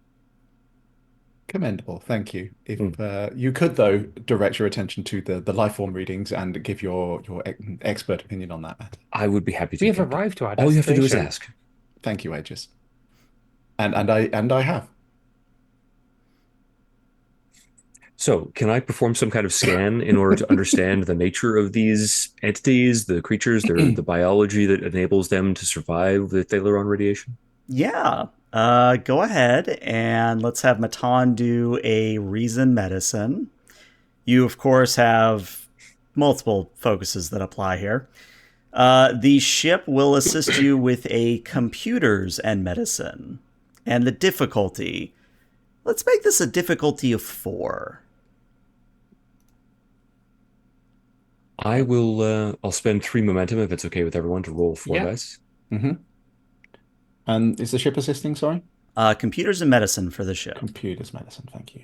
Commendable, thank you. If Mm. you could, though, direct your attention to the life form readings and give your expert opinion on that matter. I would be happy We to, have Captain. arrived to our All you have to do is destination. ask. Thank you, Aegis. And I have. So, can I perform some kind of scan in order to understand the nature of these entities, the creatures, the biology that enables them to survive the Thalaron radiation? Yeah. Go ahead and let's have Matan do a reason medicine. You, of course, have multiple focuses that apply here. The ship will assist you with a computers and medicine. And the difficulty. Let's make this a difficulty of 4. I will. I'll spend 3 momentum if it's okay with everyone to roll 4 Yeah. dice. Mm-hmm. And is the ship assisting? Sorry, Computers and medicine for the ship. computers medicine. Thank you.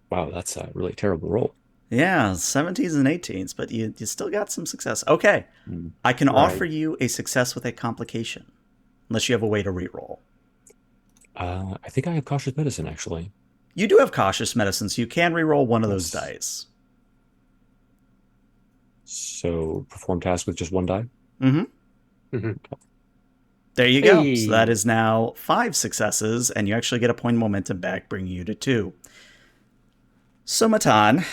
Wow, that's a really terrible roll. Yeah, 17s and 18s, but you still got some success. Okay. Mm. I can Right. offer you a success with a complication, unless you have a way to reroll. I think I have cautious medicine actually. You do have cautious medicine, so you can reroll one of those That's- dice. So perform task with just 1 die. Mm-hmm. Mhm. There you go. Hey. So that is now 5 successes, and you actually get a point of momentum back, bringing you to 2. So, Matan,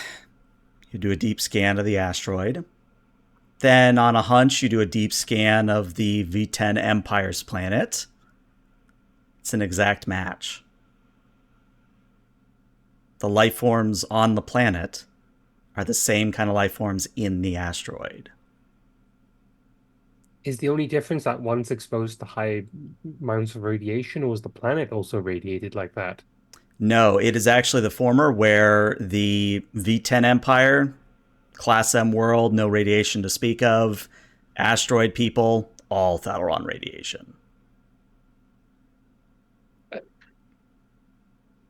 you do a deep scan of the asteroid. Then, on a hunch, you do a deep scan of the V10 Empire's planet. It's an exact match. The life forms on the planet are the same kind of life forms in the asteroid. Is the only difference that one's exposed to high amounts of radiation, or is the planet also radiated like that? No, it is actually the former, where the V10 Empire, Class M world, no radiation to speak of, asteroid people, all Thalaron radiation.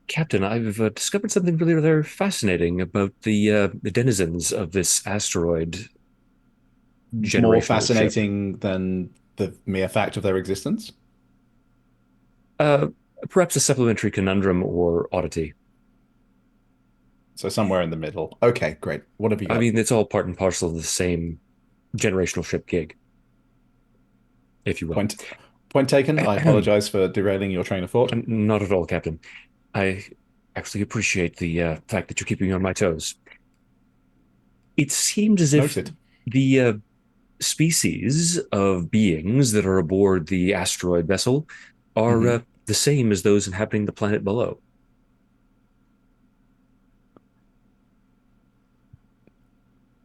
Captain, I've discovered something really rather fascinating about the denizens of this asteroid More generational ship. fascinating than the mere fact of their existence. Uh, Perhaps a supplementary conundrum or oddity. So somewhere in the middle. Okay, great. What have you I got? mean, it's all part and parcel of the same generational ship gig, if you will. Point taken. I apologize for derailing your train of thought. Not at all, Captain. I actually appreciate the fact that you're keeping me on my toes. It seems as if Noted. the species of beings that are aboard the asteroid vessel are the same as those inhabiting the planet below.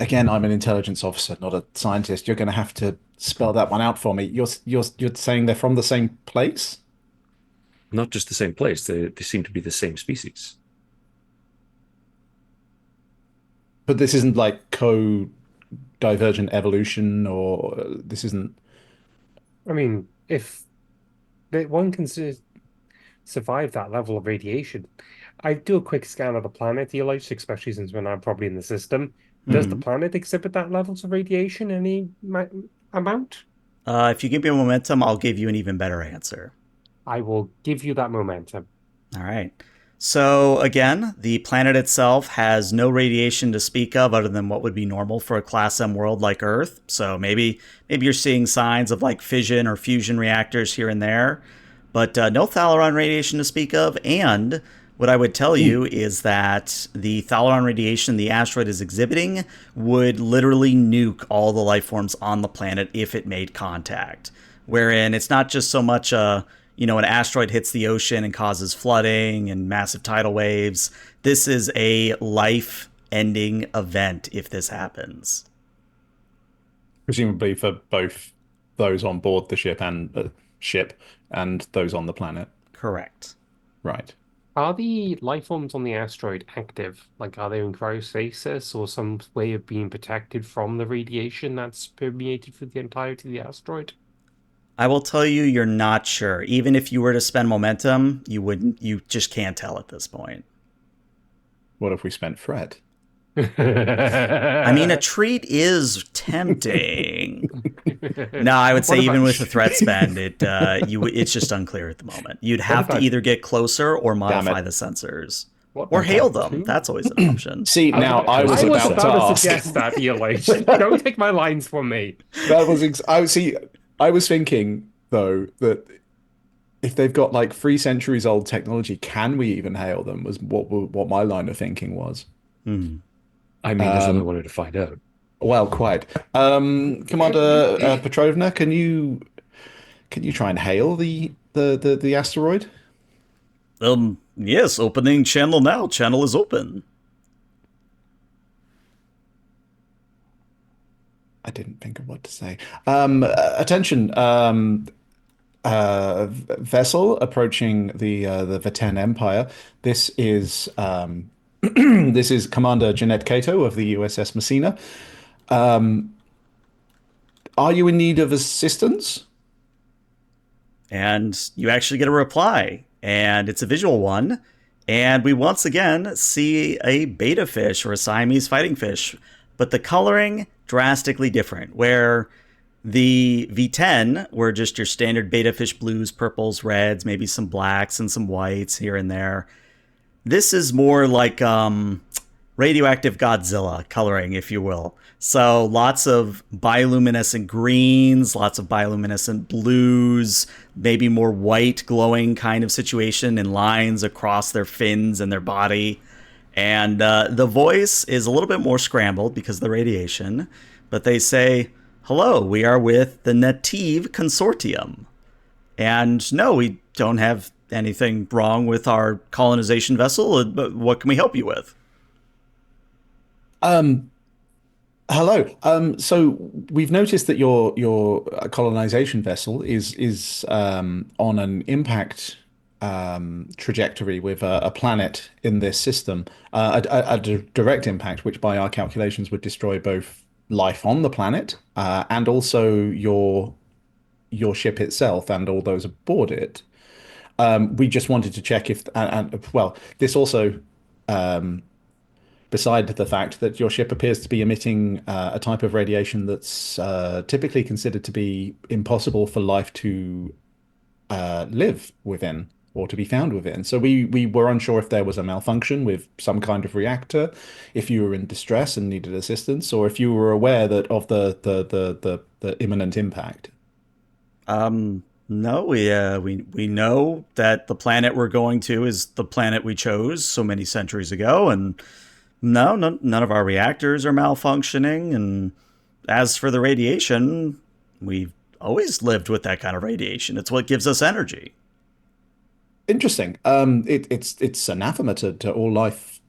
Again, I'm an intelligence officer, not a scientist. You're going to have to spell that one out for me. You're saying they're from the same place? Not just the same place, they seem to be the same species. But this isn't like co-divergent evolution, or this isn't. I mean, if one can survive that level of radiation, I do a quick scan of the planet, Eli, especially since we're now probably in the system. Does the Mhm. planet exhibit that levels of radiation any amount? If you give me a momentum, I'll give you an even better answer. I will give you that momentum. All right. So, again, the planet itself has no radiation to speak of other than what would be normal for a Class M world like Earth. So maybe you're seeing signs of like fission or fusion reactors here and there, but no Thalaron radiation to speak of. And what I would tell you is that the Thalaron radiation the asteroid is exhibiting would literally nuke all the life forms on the planet if it made contact. Wherein it's not just so much an asteroid hits the ocean and causes flooding and massive tidal waves. This is a life-ending event if this happens. Presumably for both those on board the ship and those on the planet. Correct. Right. Are the life forms on the asteroid active? Like, are they in cryostasis or some way of being protected from the radiation that's permeated through the entirety of the asteroid? I will tell you, you're not sure. Even if you were to spend momentum, you just can't tell at this point. What if we spent Fred? I mean, a treat is tempting. No, I would say What even about with the threat spend, it's just unclear at the moment. You'd what have to about either get closer or Damn modify it. the sensors. what Or hail about them. two? That's always an option. See, now I was I was about to about to ask. suggest that, Eli. Don't take my lines from me. That was I see. I was thinking though that if they've got like 3 centuries old technology, can we even hail them? Was what my line of thinking was. Hmm. I mean, there's only one way to find out. Well, quite. Commander Petrovna, can you try and hail the asteroid? Yes, opening channel now. Channel is open. I didn't think of what to say. Attention, vessel approaching the Vatan Empire. This is this is Commander Jeanette Cato of the U.S.S. Messina. Are you in need of assistance? And you actually get a reply, and it's a visual one. And we once again see a beta fish or a Siamese fighting fish, but the coloring drastically different. Where the V10 were just your standard beta fish blues, purples, reds, maybe some blacks and some whites here and there. This is more like radioactive Godzilla coloring, if you will. So lots of bioluminescent greens, lots of bioluminescent blues, maybe more white glowing kind of situation in lines across their fins and their body. And the voice is a little bit more scrambled because of the radiation, but they say, "Hello, we are with the Native Consortium. And no, we don't have anything wrong with our colonization vessel. But what can we help you with?" Um, Hello. So we've noticed that your colonization vessel is on an impact trajectory with a planet in this system, direct impact, which by our calculations would destroy both life on the planet and also your ship itself and all those aboard it. We just wanted to check if, and well, this also beside the fact that your ship appears to be emitting a type of radiation that's typically considered to be impossible for life to live within or to be found within. So we were unsure if there was a malfunction with some kind of reactor, if you were in distress and needed assistance, or if you were aware that of the imminent impact. No, we know that the planet we're going to is the planet we chose so many centuries ago, and no, none of our reactors are malfunctioning. And as for the radiation, we've always lived with that kind of radiation. It's what gives us energy. Interesting. It's anathema to all life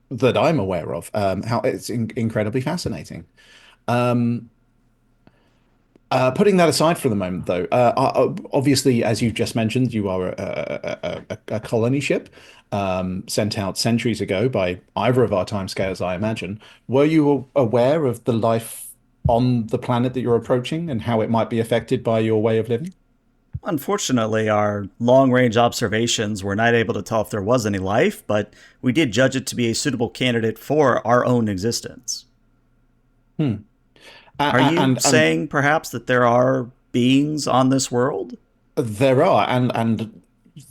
that I'm aware of. How it's incredibly fascinating. Um, Putting that aside for the moment, though, obviously, as you've just mentioned, you are a colony ship sent out centuries ago by either of our timescales, I imagine. Were you aware of the life on the planet that you're approaching and how it might be affected by your way of living? Unfortunately, our long range observations were not able to tell if there was any life, but we did judge it to be a suitable candidate for our own existence. Hmm. Are you And saying perhaps that there are beings on this world? there are, and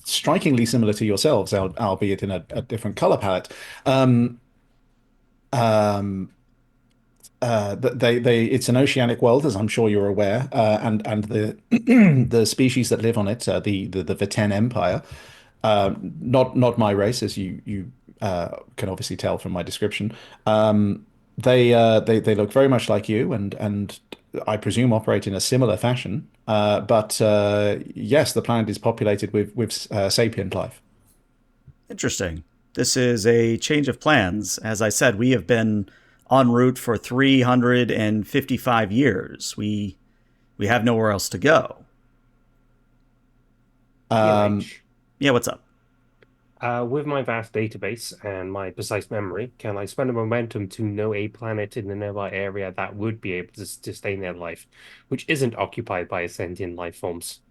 strikingly similar to yourselves, albeit in a different color palette. Um, um, it's an oceanic world, as I'm sure you're aware, and the the species that live on it, the Viten Empire, not my race, as you can obviously tell from my description. They look very much like you, and I presume operate in a similar fashion. But yes, the planet is populated with sapient life. Interesting. This is a change of plans. As I said, we have been en route for 355 years. We have nowhere else to go. Um, ELH. Yeah, what's up? With my vast database and my precise memory, can I spend a momentum to know a planet in the nearby area that would be able to sustain their life, which isn't occupied by sentient life forms?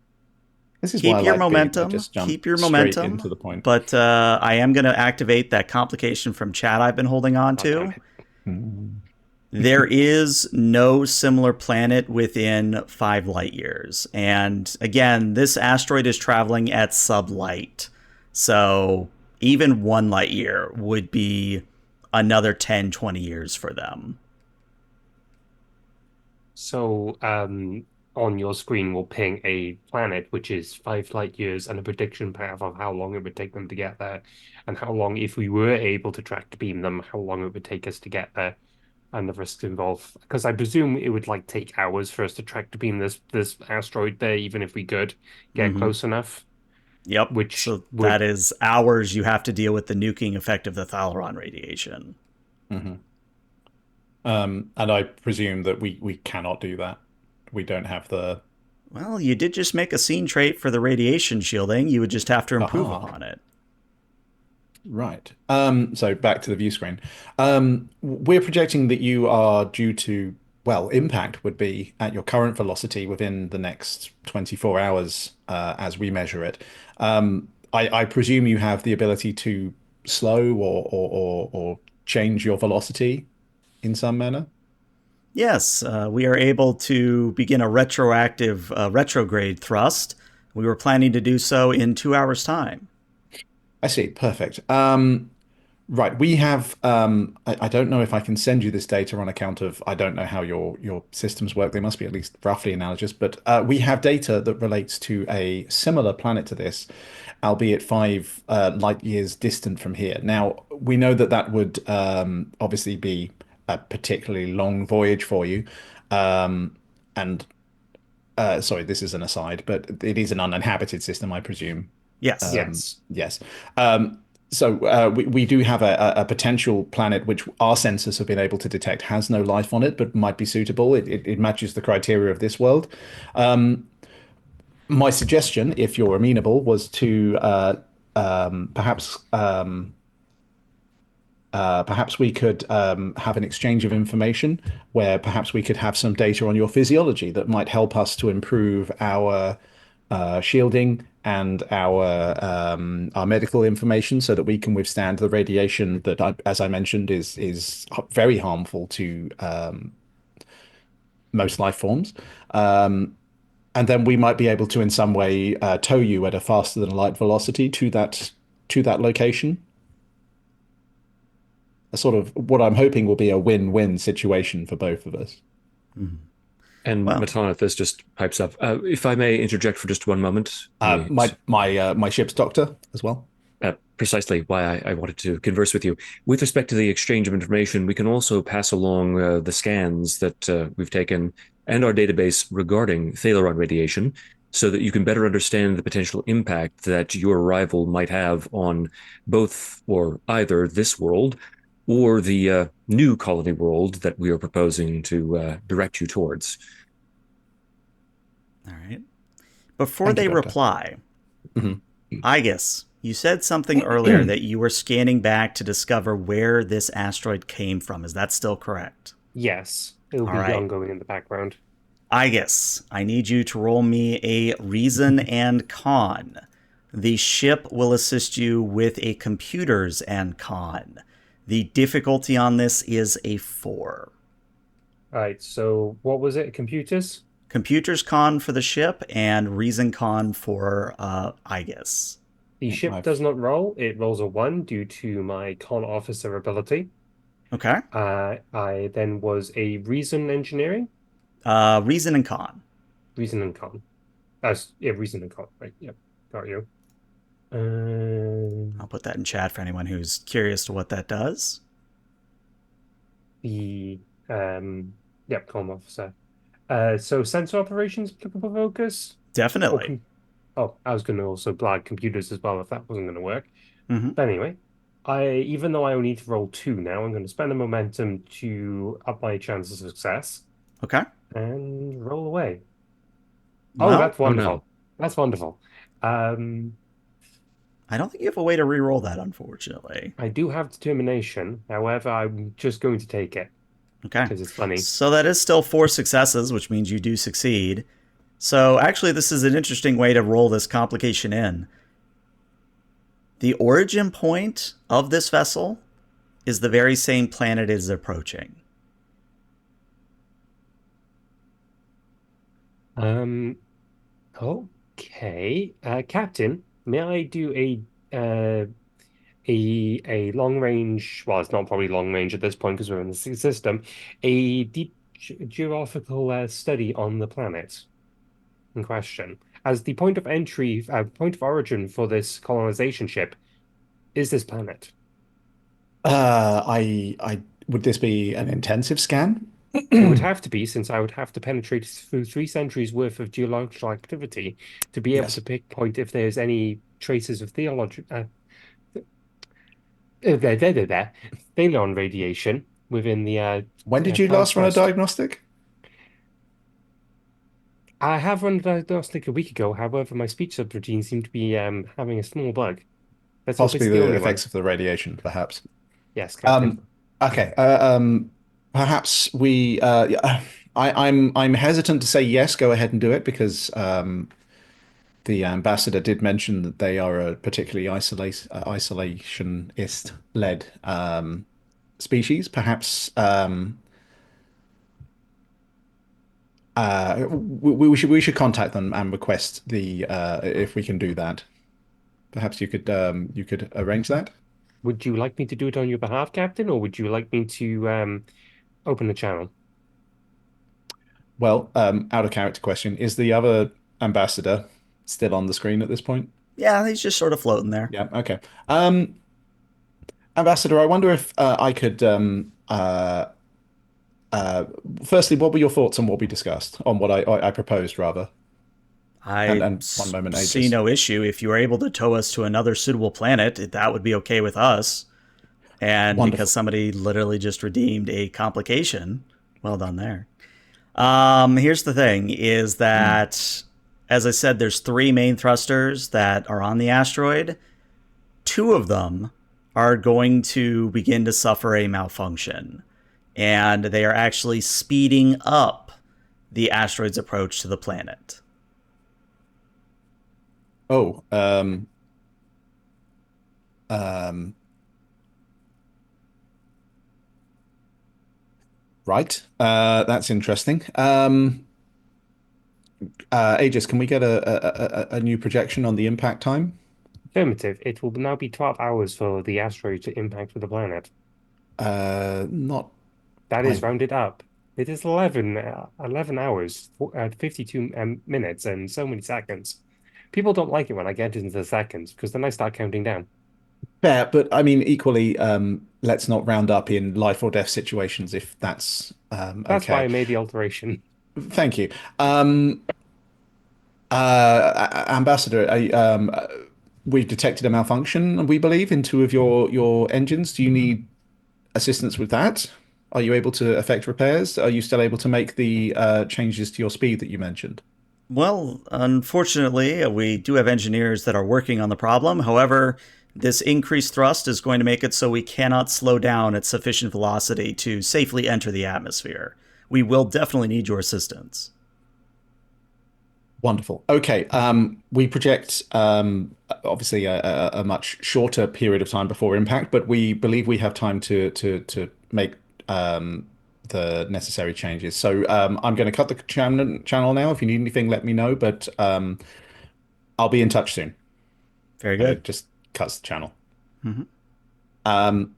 this is why I like being able to just jump Keep your straight into momentum. the point. But I am going to activate that complication from chat I've been holding on Oh, damn to. it. Mm. There is no similar planet within 5 light years. And again, this asteroid is traveling at sublight. So even 1 light year would be another 10, 20 years for them. So, on your screen will ping a planet which is 5 light years and a prediction path of how long it would take them to get there, and how long, if we were able to track to beam them, how long it would take us to get there, and the risks involved. Because I presume it would like take hours for us to track to beam this asteroid there, even if we could get Mm-hmm. close enough, Yep. which So that would. is hours you have to deal with the nuking effect of the Thalaron radiation. Hmm. And I presume that we cannot do that. We don't have the. Well, you did just make a scene trait for the radiation shielding. You would just have to improve Aha. upon it. Right. So back to the view screen. We're projecting that you are due to, well, impact would be at your current velocity within the next 24 hours, as we measure it. I presume you have the ability to slow or change your velocity in some manner. Yes, we are able to begin a retroactive retrograde thrust. We were planning to do so in 2 hours' time. I see. Perfect. Right. We have, I don't know if I can send you this data on account of, I don't know how your systems work. They must be at least roughly analogous, but we have data that relates to a similar planet to this, albeit 5 light years distant from here. Now, we know that that would obviously be a particularly long voyage for you. And sorry, this is an aside, but it is an uninhabited system, I presume. Yes. Yes. Yes. So we do have a potential planet which our sensors have been able to detect has no life on it, but might be suitable. It matches the criteria of this world. My suggestion, if you're amenable, was to perhaps we could have an exchange of information where perhaps we could have some data on your physiology that might help us to improve our shielding and our medical information so that we can withstand the radiation that, as I mentioned, is very harmful to most life forms. And then we might be able to, in some way, tow you at a faster than light velocity to that location. A sort of what I'm hoping will be a win-win situation for both of us. Mhm. And Well, Matan, if this just pipes up, if I may interject for just one moment, My ship's doctor as well. precisely why I wanted to converse with you. With respect to the exchange of information, we can also pass along the scans that we've taken and our database regarding Thalaron radiation so that you can better understand the potential impact that your arrival might have on both or either this world or the new colony world that we are proposing to direct you towards. all right. Before Thank you, they doctor. reply, Mhm. I guess you said something earlier that you were scanning back to discover where this asteroid came from. Is that still correct? Yes. It'll All be right. ongoing in the background. I guess I need you to roll me a reason and con. The ship will assist you with a computers and con. The difficulty on this is a 4. All right. So what was it? Computers? Computers con for the ship and reason con for Igus. The ship does not roll. It rolls a 1 due to my con officer ability. Okay. I then was a reason engineering, Reason and con. reason and con. Yeah, reason and con. Right. Yep. Got you. I'll put that in chat for anyone who's curious to what that does. The yep, con officer. So sensor operations applicable focus or Definitely. oh, I was going to also blag computers as well if that wasn't going to work. Mm-hmm. But anyway, even though I only need to roll 2 now, I'm going to spend a momentum to up my chances of success Okay. and roll away. Oh, Well, that's Oh no. wonderful. That's wonderful. I don't think you have a way to re-roll that, unfortunately. I do have determination. However, I'm just going to take it Okay. because it's funny. So that is still 4 successes, which means you do succeed. So actually, this is an interesting way to roll this complication in. The origin point of this vessel is the very same planet it is approaching. Um, okay. Captain, may I do a long range, well, it's not probably long range at this point because we're in the system, a deep geographical study on the planet in question. As the point of entry, point of origin for this colonization ship is this planet. I would this be an intensive scan? It would have to be, since I would have to penetrate through 3 centuries worth of geological activity to be able to Yes. pinpoint if there's any traces of theology, there, thalon radiation within the When did you planet's last run a crust. diagnostic? I have run a diagnostic a week ago. However, my speech subroutine seemed to be having a small bug. Let's hope it's Possibly the the only one. effects of the radiation, perhaps. Yes, Captain. Um, okay. Perhaps we. Yeah, I'm hesitant to say yes. Go ahead and do it because the ambassador did mention that they are a particularly isolationist led species. Perhaps we should contact them and request the if we can do that. Perhaps you could arrange that. Would you like me to do it on your behalf, Captain, or would you like me to open the channel? Well, out of character question, is the other ambassador still on the screen at this point? Yeah, he's just sort of floating there. Yeah, okay. Ambassador, I wonder if I could uh, firstly, what were your thoughts on what we discussed, on what I proposed rather? And one moment, See Aegis. no issue. If you were able to tow us to another suitable planet, that would be okay with us. And because Wonderful. somebody literally just redeemed a complication, well done there. Here's the thing: is Mm. that, as I said, there's three main thrusters that are on the asteroid. Two of them are going to begin to suffer a malfunction, and they are actually speeding up the asteroid's approach to the planet. Oh, um, right. That's interesting. Aegis, can we get a new projection on the impact time? Affirmative. It will now be 12 hours for the asteroid to impact with the planet. Not. That is I rounded up. It is 11 hours, 52 minutes, and so many seconds. People don't like it when I get into the seconds because then I start counting down. Fair, but I mean, equally, let's not round up in life or death situations if that's That's why okay. I made the alteration. Thank you. Ambassador, we've detected a malfunction, we believe, in two of your engines. Do you need assistance with that? Are you able to effect repairs? Are you still able to make the changes to your speed that you mentioned? Well, unfortunately, we do have engineers that are working on the problem. However, this increased thrust is going to make it so we cannot slow down at sufficient velocity to safely enter the atmosphere. We will definitely need your assistance. Wonderful. Okay. We project obviously a much shorter period of time before impact, but we believe we have time to make the necessary changes. So I'm going to cut the channel now. If you need anything, let me know. But I'll be in touch soon. Very And it good. just cuts the channel. Mhm. Um,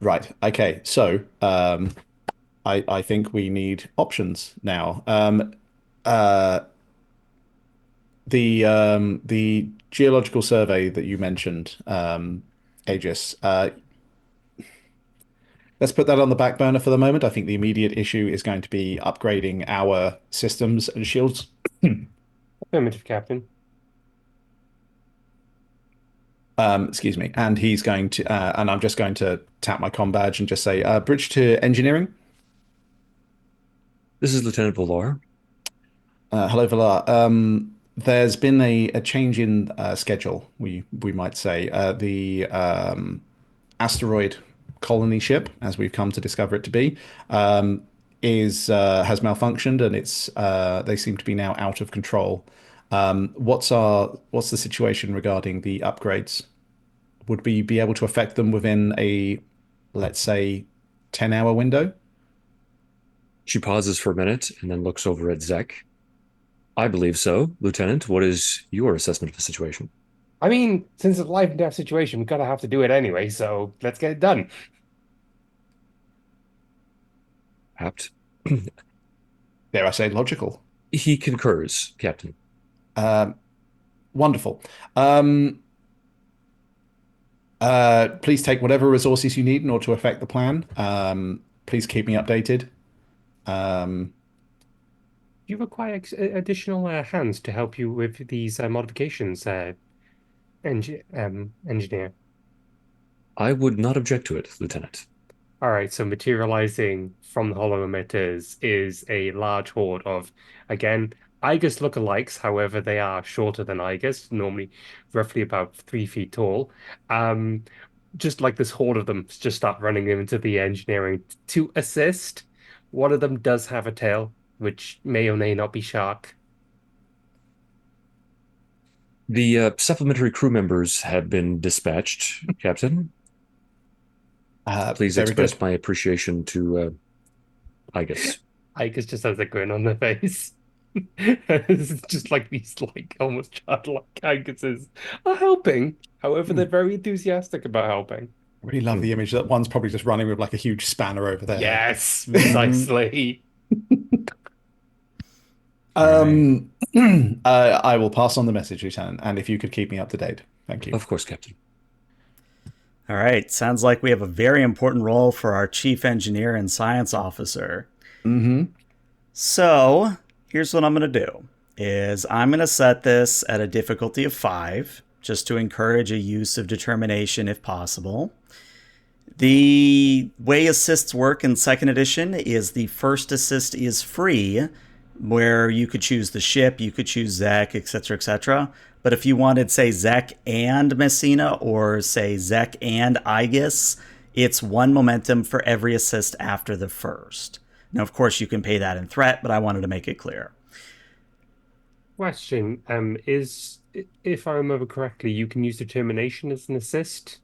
right. Okay. So I think we need options now. Uh, the geological survey that you mentioned, Aegis, let's put that on the back burner for the moment. I think the immediate issue is going to be upgrading our systems and shields. Affirmative, Captain. Excuse me. And he's going to, and I'm just going to tap my comm badge and just say, bridge to engineering. This is Lieutenant Valar. Hello, Valar. There's been a change in schedule, we might say. The asteroid colony ship, as we've come to discover it to be, is has malfunctioned and it's they seem to be now out of control. What's the situation regarding the upgrades? Would we be able to affect them within a, let's say, 10-hour window? She pauses for a minute and then looks over at Zek. I believe so, Lieutenant. What is your assessment of the situation? I mean, since it's a life and death situation, we gotta have to do it anyway, so let's get it done. Apt. Dare I say logical? He concurs, Captain. Um, Wonderful. Um, please take whatever resources you need in order to affect the plan. Please keep me updated. Um, Do you require additional hands to help you with these modifications, engineer? I would not object to it, Lieutenant. All right, so materializing from the hollow emitters is a large horde of, again, Igus lookalikes. However, they are shorter than Igus, normally roughly about 3 feet tall. Um, just like this horde of them just start running into the engineering to assist. One of them does have a tail, which may or may not be shark. The supplementary crew members have been dispatched, Captain. Please Very good. express my appreciation to Igus. Igus just has a grin on their face. It's just like these like almost childlike Iguses are helping. However, they're Hmm. very enthusiastic about helping. Really love Hmm. the image that one's probably just running with like a huge spanner over their head. Yes, Hmm. precisely. All right. Um, I will pass on the message, Lieutenant, and if you could keep me up to date. Thank you. Of course, Captain. All right. Sounds like we have a very important role for our chief engineer and science officer. Hmm. So here's what I'm going to do is I'm going to set this at a difficulty of 5 just to encourage a use of determination if possible. The way assists work in second edition is the first assist is free, where you could choose the ship, you could choose Zek, etc., etc. But if you wanted, say, Zek and Messina, or say Zek and Aegis, it's 1 momentum for every assist after the first. Now, of course, you can pay that in threat, but I wanted to make it clear. Question, is if I remember correctly, you can use determination as an assist?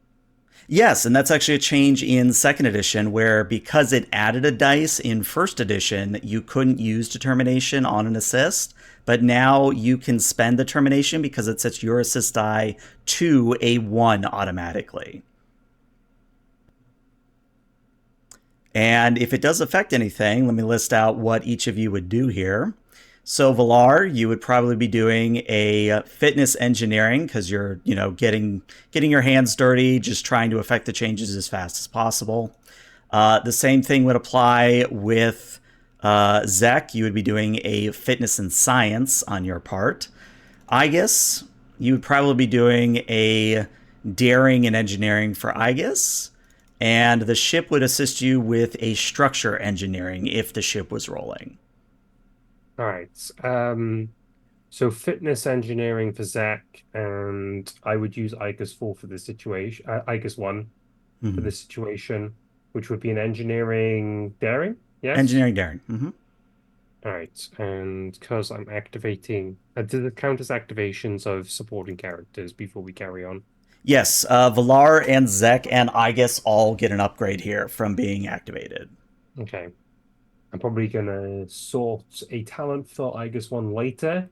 Yes, and that's actually a change in second edition where because it added a dice in first edition, you couldn't use determination on an assist, but now you can spend determination because it sets your assist die to a 1 automatically. And if it does affect anything, let me list out what each of you would do here. So Valar, you would probably be doing a fitness engineering because you're, getting your hands dirty, just trying to affect the changes as fast as possible. The same thing would apply with Zek. You would be doing a fitness and science on your part. Igus, you would probably be doing a daring and engineering for Igus. And the ship would assist you with a structure engineering if the ship was rolling. All right. So fitness engineering for Zach, and I would use Igus 4 for this situation, Igus 1 for Mm-hmm. this situation, which would be an engineering daring. Yes. Engineering daring. Mm-hmm. All right. And because I'm activating, does it count as activations of supporting characters before we carry on? Yes, Valar and Zek and Igus all get an upgrade here from being activated. Okay. I'm probably gonna sort a talent for Igus 1 later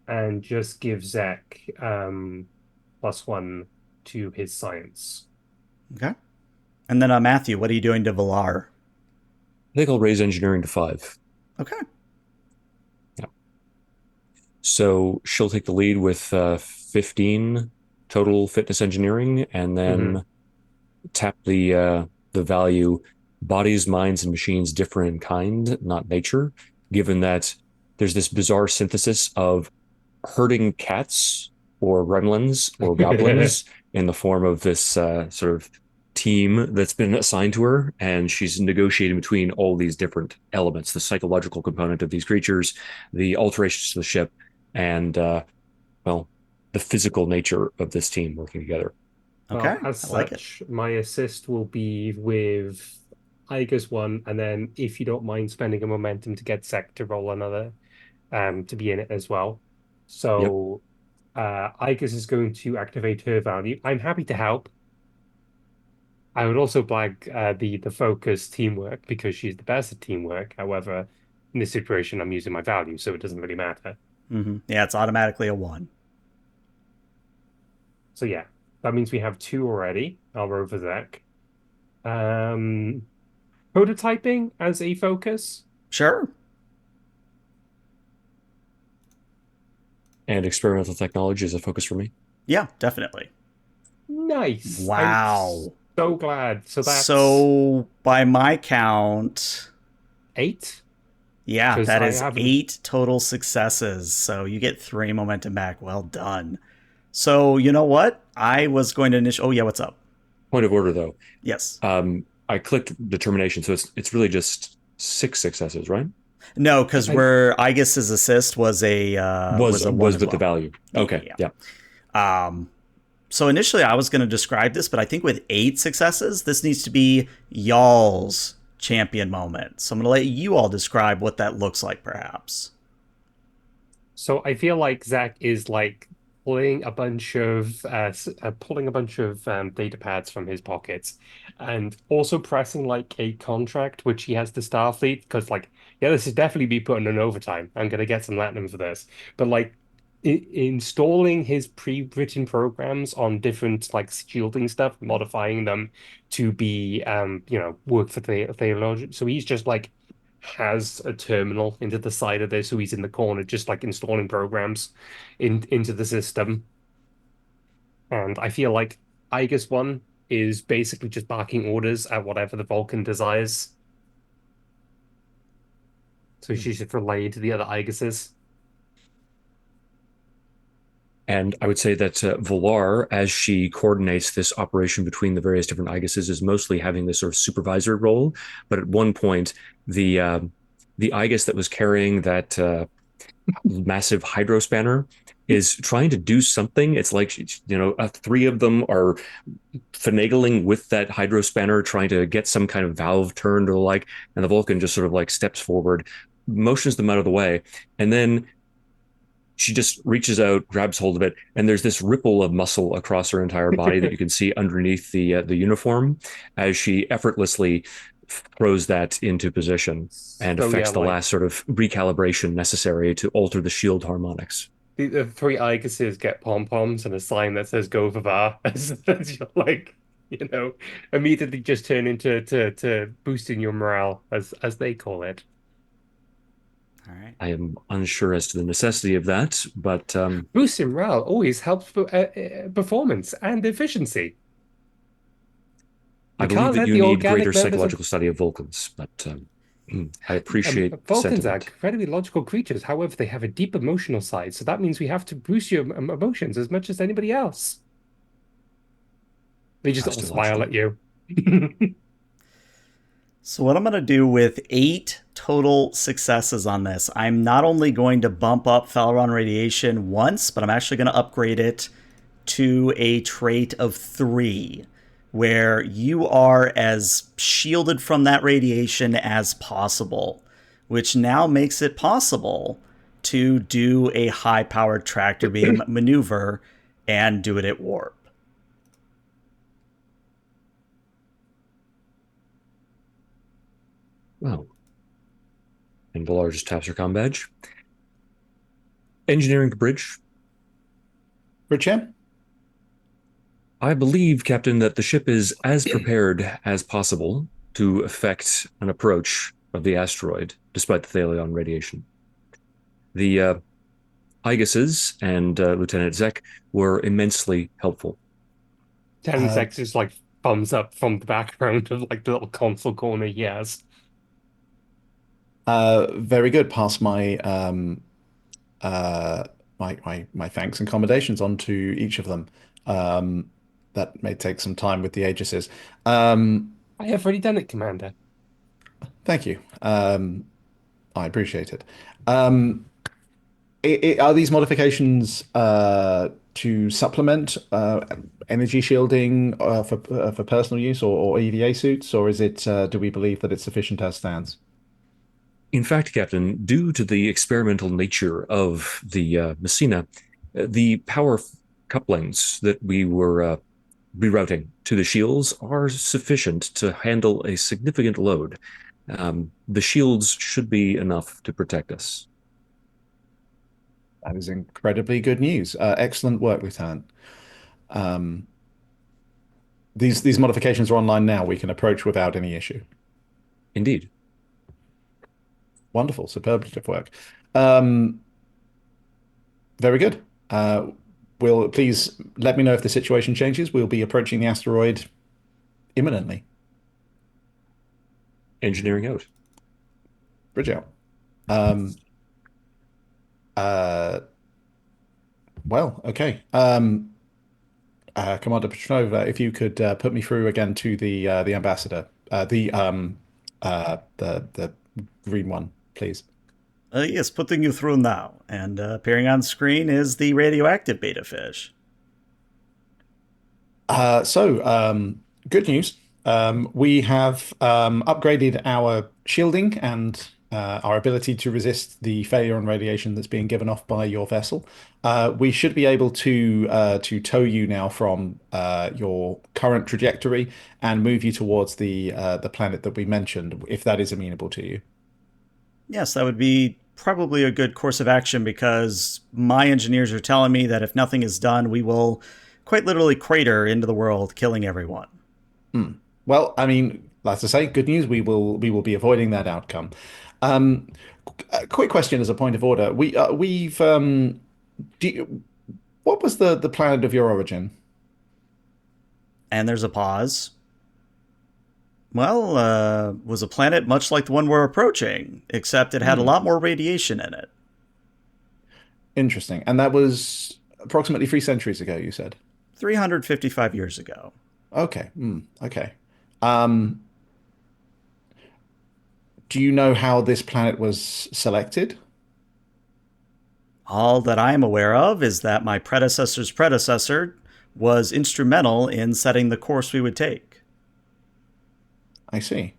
and just give Zach +1 to his science. Okay. And then Matthew, what are you doing to Valar? I think I'll raise engineering to 5. Okay. Yeah. So she'll take the lead with 15 total fitness engineering, and Hmm. then tap the value. Bodies, minds, and machines differ in kind, not nature. Given that there's this bizarre synthesis of herding cats or gremlins or goblins in the form of this sort of team that's been assigned to her, and she's negotiating between all these different elements: the psychological component of these creatures, the alterations to the ship, and well, the physical nature of this team working together. Okay. Well, as I like it. such, my assist will be with Igus 1, and then if you don't mind spending a momentum to get Zach to roll another, to be in it as well. Yep. So Igus is going to activate her value. I'm happy to help. I would also flag the focus teamwork because she's the best at teamwork. However, in this situation, I'm using my value, so it doesn't really matter. Yeah, it's automatically a 1. So yeah, that means we have two already. I'll roll for Zach. Um, Prototyping as a focus. Sure. And experimental technology is a focus for me. Yeah, definitely. Nice. I'm Wow. so glad. So that's So, by my count, 8 yeah, because that I is haven't. 8 total successes. So, you get 3 momentum back. Well done. So, you know what? I was going to initial. Oh, yeah, what's up? Point of order, though. Yes. I clicked determination, so it's really just 6 successes, right? No, because I we're Igus's assist was a 1 Was as with the well. value. Yeah, Okay, yeah, yeah. yeah. So initially I was going to describe this, but I think with 8 successes, this needs to be y'all's champion moment. So I'm going to let you all describe what that looks like, perhaps. So I feel like Zach is like pulling a bunch of data pads from his pockets, and also pressing like a contract which he has to Starfleet because like yeah, this is definitely be putting in overtime. I'm gonna get some Latinum for this, but like installing his pre-written programs on different like shielding stuff, modifying them to be work for the theologian. So he's just like has a terminal into the side of this, so he's in the corner just like installing programs into the system. And I feel like Aegis one is basically just barking orders at whatever the Vulcan desires. So she's just relayed to the other Aegises. And I would say that Valar, as she coordinates this operation between the various different Iguses, is mostly having this sort of supervisor role. But at one point, the Igus that was carrying that massive hydro spanner is trying to do something. It's like, three of them are finagling with that hydro spanner, trying to get some kind of valve turned or like, and the Vulcan just sort of like steps forward, motions them out of the way, and then she just reaches out, grabs hold of it, and there's this ripple of muscle across her entire body that you can see underneath the uniform as she effortlessly throws that into position and So yeah, affects the like last sort of recalibration necessary to alter the shield harmonics. the three Aegises get pom-poms and a sign that says "Go Vavar," as you're like, you know, immediately just turn into to boosting your morale, as they call it. All right. I am unsure as to the necessity of that, but Boosting morale always helps performance and efficiency. I We believe can't that let you the need organic greater members of psychological study of Vulcans, but I appreciate the Vulcans are sentiment. incredibly logical creatures. However, they have a deep emotional side, so that means we have to boost your emotions as much as anybody else. They just How's all too smile logical. at you. So what I'm going to do with 8 total successes on this, I'm not only going to bump up Falron radiation once, but I'm actually going to upgrade it to a trait of 3, where you are as shielded from that radiation as possible, which now makes it possible to do a high-powered tractor beam maneuver and do it at warp. Well, and Valar just taps her comm badge. Engineering to bridge. Richem? I believe, Captain, that the ship is as prepared as possible to effect an approach of the asteroid, despite the Thalion radiation. The Iguses and Lieutenant Zek were immensely helpful. Ten Uh, seconds just like thumbs up from the background of like the little console corner he has. very good. Pass uh, my thanks and commendations on to each of them. Um, that may take some time with the Aegises. Um, I have already done it, Commander. thank you. I appreciate it. Um, are these modifications to supplement energy shielding for personal use or EVA suits, or is it do we believe that it's sufficient as stands? In fact, Captain, due to the experimental nature of the Messina, the power couplings that we were rerouting to the shields are sufficient to handle a significant load. The shields should be enough to protect us. That is incredibly good news. Excellent work, Lieutenant. Um, these modifications are online now. We can approach without any issue. Indeed. Wonderful, superlative work. Um, very good. Will please let me know if the situation changes. We'll be approaching the asteroid imminently. Engineering out. Bridge out. Um, uh, well, okay. Commander Petronova, if you could put me through again to the ambassador, the green one, please. Yes, putting you through now. And appearing on screen is the radioactive beta fish. Good news. We have upgraded our shielding and our ability to resist the failure and radiation that's being given off by your vessel. We should be able to tow you now from your current trajectory and move you towards the planet that we mentioned, if that is amenable to you. Yes, that would be probably a good course of action because my engineers are telling me that if nothing is done, we will quite literally crater into the world, killing everyone. Hmm. Well, I mean, as I say, good news. We will be avoiding that outcome. Um, a quick question as a point of order. We've do you, what was the planet of your origin? And there's a pause. Well, was a planet much like the one we're approaching, except it had a Hmm. lot more radiation in it. Interesting. And that was approximately 3 centuries ago, you said. 355 years ago. Okay. Hmm. Okay. Um, do you know how this planet was selected? All that I am aware of is that my predecessor's predecessor was instrumental in setting the course we would take. I see.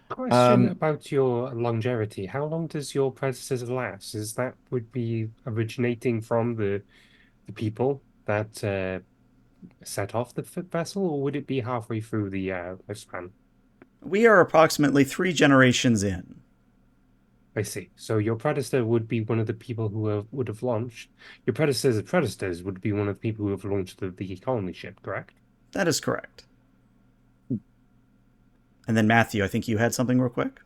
Question Um, about your longevity. How long does your predecessor last? Is that would be originating from the people that set off the vessel, or would it be halfway through the lifespan? We are approximately 3 generations in. I see. So your predecessor would be one of the people who would have launched. Your predecessor's predecessors would be one of the people who have launched the colony ship, correct? That is correct. And then, Matthew, I think you had something real quick?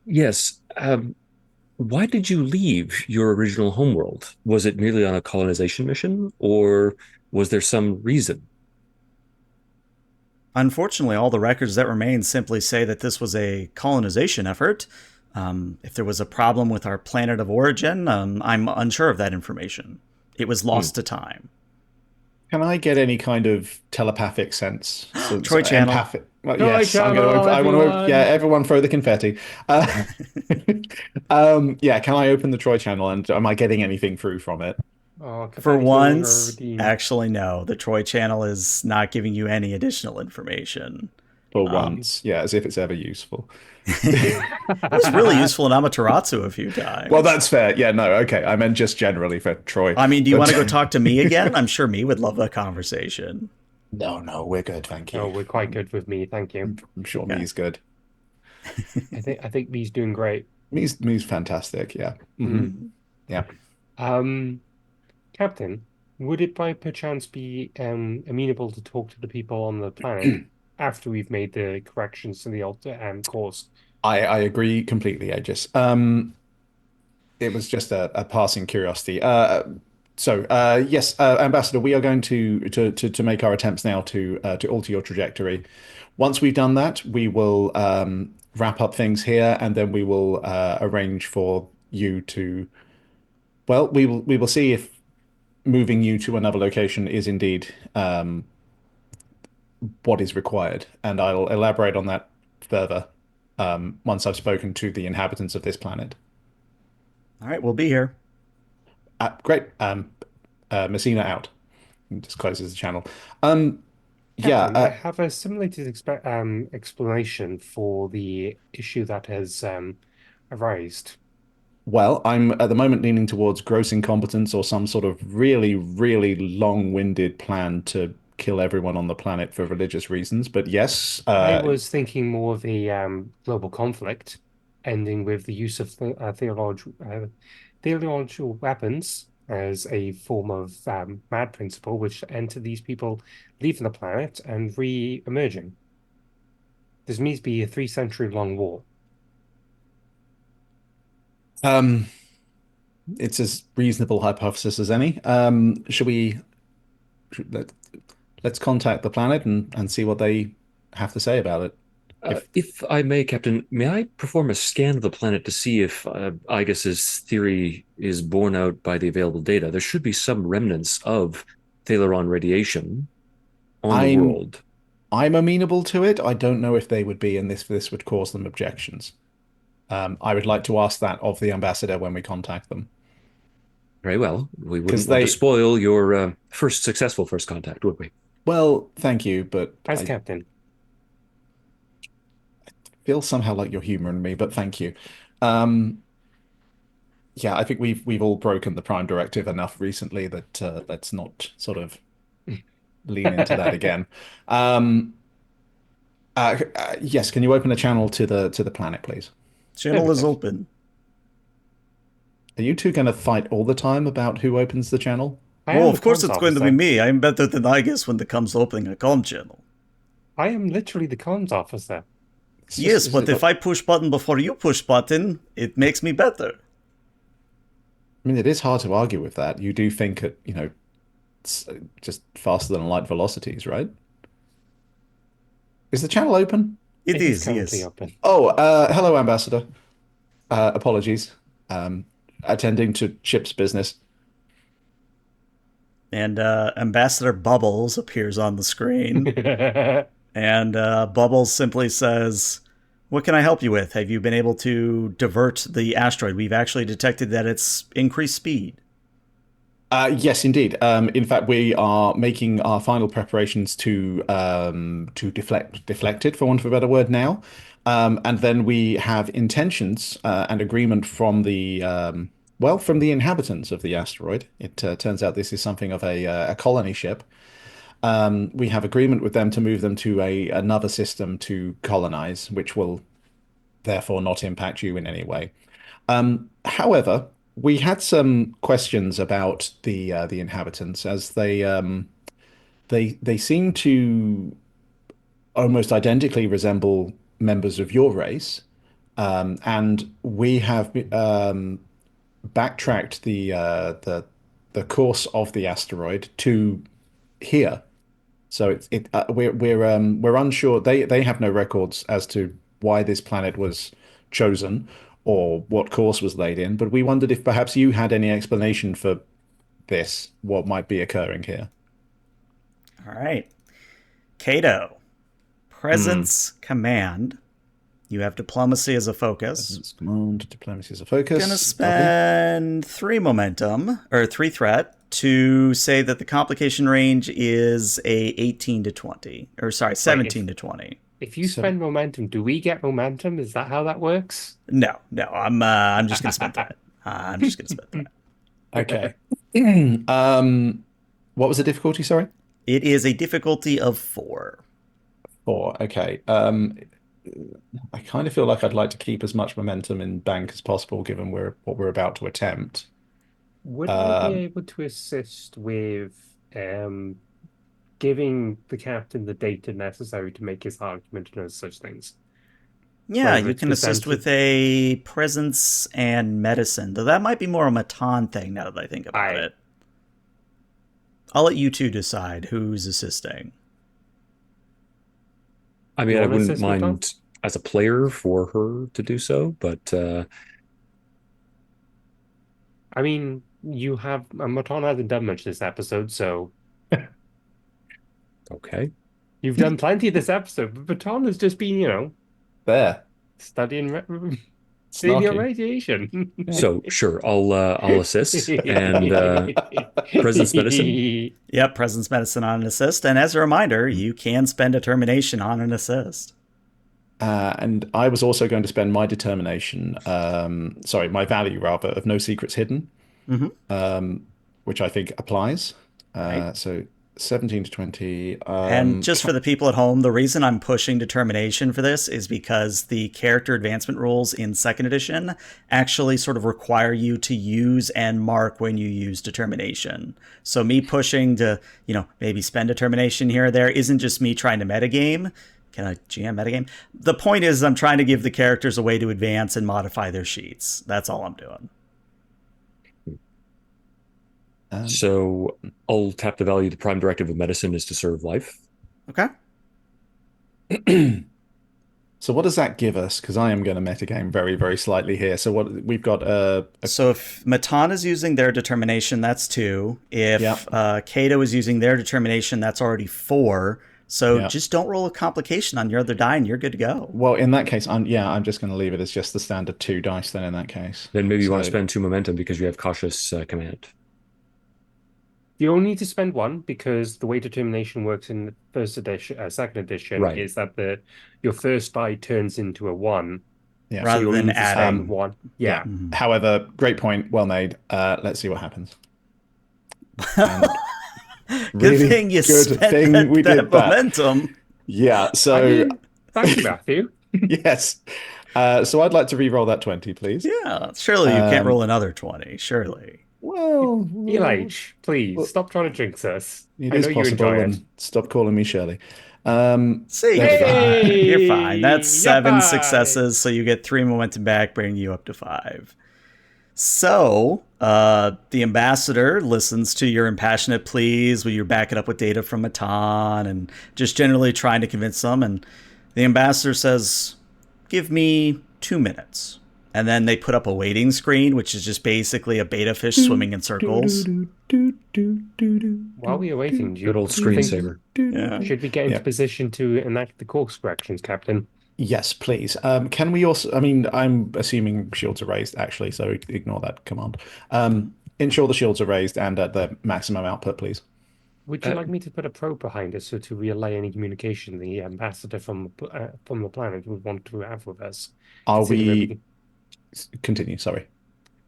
Yes. Why did you leave your original homeworld? Was it merely on a colonization mission, or was there some reason? Unfortunately, all the records that remain simply say that this was a colonization effort. If there was a problem with our planet of origin, I'm unsure of that information. It was Hmm. lost to time. can I get any kind of telepathic sense? So Troy Channel. empathic. Well, Joy yes, I'm going to channel, open. I want to. Yeah, everyone. everyone throw the confetti. Uh, yeah, can I open the Troy channel and am I getting anything through from it? Oh, For confetti's no longer once, redeemed. actually, no. The Troy Channel is not giving you any additional information. For Um, once, yeah, as if it's ever useful. it was really useful in Amaterasu a few Well, times. that's fair. Yeah, no, okay. I meant just generally for Troy. I mean, do you want But to go talk to me again? I'm sure me would love that conversation. no, no, we're good, thank Oh, you. we're quite good with me, thank you. I'm sure Okay. me's good. I think Lee's doing great. Me's fantastic. Yeah. Hmm. Yeah. Um, Captain, would it by perchance be amenable to talk to the people on the planet after we've made the corrections to the alter course? I agree completely, Aegis. It was just a passing curiosity. Yes, Ambassador, we are going to make our attempts now to alter your trajectory. Once we've done that, we will wrap up things here, and then we will arrange for you to. Well, we will see if moving you to another location is indeed what is required, and I'll elaborate on that further once I've spoken to the inhabitants of this planet. All right, we'll be here. Great. Messina out. Just closes the channel. Um, yeah. Captain, I have a simulated explanation for the issue that has arisen. Well, I'm at the moment leaning towards gross incompetence or some sort of really, really long-winded plan to kill everyone on the planet for religious reasons. But yes, I was thinking more of a global conflict ending with the use of They launch weapons as a form of mad principle, which enter these people leaving the planet and re-emerging. This means to be a 3 century long war. Um, it's as reasonable hypothesis as any. Should we let, let's contact the planet and see what they have to say about it. If If I may, Captain, may I perform a scan of the planet to see if Igus's theory is borne out by the available data? There should be some remnants of Thaleron radiation on the I'm world. I'm amenable to it. I don't know if they would be, and this would cause them objections. I would like to ask that of the ambassador when we contact them, Very well. We because wouldn't want to they, spoil your first successful first contact, would we? well, thank you, but As I captain, feel somehow like you're humoring me, but thank you. Um, yeah, I think we've all broken the Prime Directive enough recently that let's not sort of lean into that again. Um, yes, can you open a channel to the planet, please? Channel is affirmative. open. Are you two going to fight all the time about who opens the channel? I Well, am the of course comms it's going to be officer. me. I'm better than Igus when it comes to opening a comm channel. I am literally the comms officer. It's just, Yes, is but it, if I push button before you push button, it makes me better. I mean, it is hard to argue with that. You do think at, it's just faster than light velocities, right? Is the channel open? It It is is, currently yes. open. Oh, hello, Ambassador. Apologies. Um, attending to ship's business. And Ambassador Bubbles appears on the screen. And Bubbles simply says, "What can I help you with? Have you been able to divert the asteroid? We've actually detected that it's increased speed." Yes, indeed. In fact, we are making our final preparations to deflect it, for want of a better word, now. And then we have intentions and agreement from the from the inhabitants of the asteroid. It turns out this is something of a colony ship. We have agreement with them to move them to a another system to colonize, which will therefore not impact you in any way. However, we had some questions about the inhabitants as they seem to almost identically resemble members of your race, and we have backtracked the course of the asteroid to here. So we're unsure. They have no records as to why this planet was chosen or what course was laid in, but we wondered if perhaps you had any explanation for this, what might be occurring here. All right. Cato, Hmm. Presence Command. You have diplomacy as a focus. Presence, command, diplomacy as a Gonna focus. Lovely. spend 3 momentum, or 3 threat, to say that the complication range is a 18 to 20. Or sorry, Wait, 17 to 20. if you So, spend momentum, do we get momentum? Is that how that works? No, no, I'm just gonna spend threat. I'm just gonna spend threat. okay. What was the difficulty? Sorry. It is a difficulty of 4. Four. Okay. I kind of feel like I'd like to keep as much momentum in bank as possible, given what we're about to attempt. Would I be Um, able to assist with giving the captain the data necessary to make his argument and such things? Yeah, Whether you it's can assist with presented, a presence and medicine, though that might be more a Matan thing now that I think about I it. I'll let you two decide who's assisting. I you mean, I want to wouldn't assist, Maton? mind as a player for her to do so, but I mean, you have Maton hasn't done much this episode, so okay. you've done plenty this episode. But Maton has just been, there, studying radio snarky. radiation. Yeah. So sure, I'll assist and presence medicine. Yep, presence medicine on an assist, and as a reminder, you can spend determination on an assist. And I was also going to spend my determination, sorry, my value rather, of no secrets hidden, Mm-hmm. which I think applies. Right. So 17 to 20. And just for the people at home, the reason I'm pushing determination for this is because the character advancement rules in second edition actually sort of require you to use and mark when you use determination. So me pushing to, maybe spend determination here or there isn't just me trying to metagame. Can I GM metagame? The point is I'm trying to give the characters a way to advance and modify their sheets. That's all I'm doing. So I'll tap the value. The prime directive of medicine is to serve life. Okay. So what does that give us? Because I am going to metagame very, very slightly here. So what we've got So if Matan is using their determination, that's 2. If Kato is using their determination, that's already 4. So just don't roll a complication on your other die and you're good to go. Well, in that case, I'm just going to leave it as just the standard 2 dice then in that case. Then maybe you want to spend 2 momentum because you have cautious command. You only need to spend 1 because the way determination works in first edition, second edition is that your first die turns into a 1. Yeah. Rather than adding 1. Yeah. Mm-hmm. However, great point, well made. Let's see what happens. Good thing you spent that momentum. Yeah. So thank you, Matthew. Yes. So I'd like to re-roll that 20, please. Yeah. Surely you can't roll another 20. Surely. Well, Eli, please stop trying to jinx us. It is possible, and stop calling me Shirley. See, you're fine. That's 7 successes, so you get 3 momentum back, bringing you up to 5. So, the ambassador listens to your impassionate pleas where you're backing up with data from Matan and just generally trying to convince them. And the ambassador says, give me 2 minutes. And then they put up a waiting screen, which is just basically a beta fish swimming in circles. While we are waiting, good old screensaver. Should we get into position to enact the course corrections, Captain? Yes, please. Can we also, I'm assuming shields are raised, actually, so ignore that command. Ensure the shields are raised and at the maximum output, please. Would you like me to put a probe behind us so to relay any communication the ambassador from the planet would want to have with us? Are we... Continue, sorry.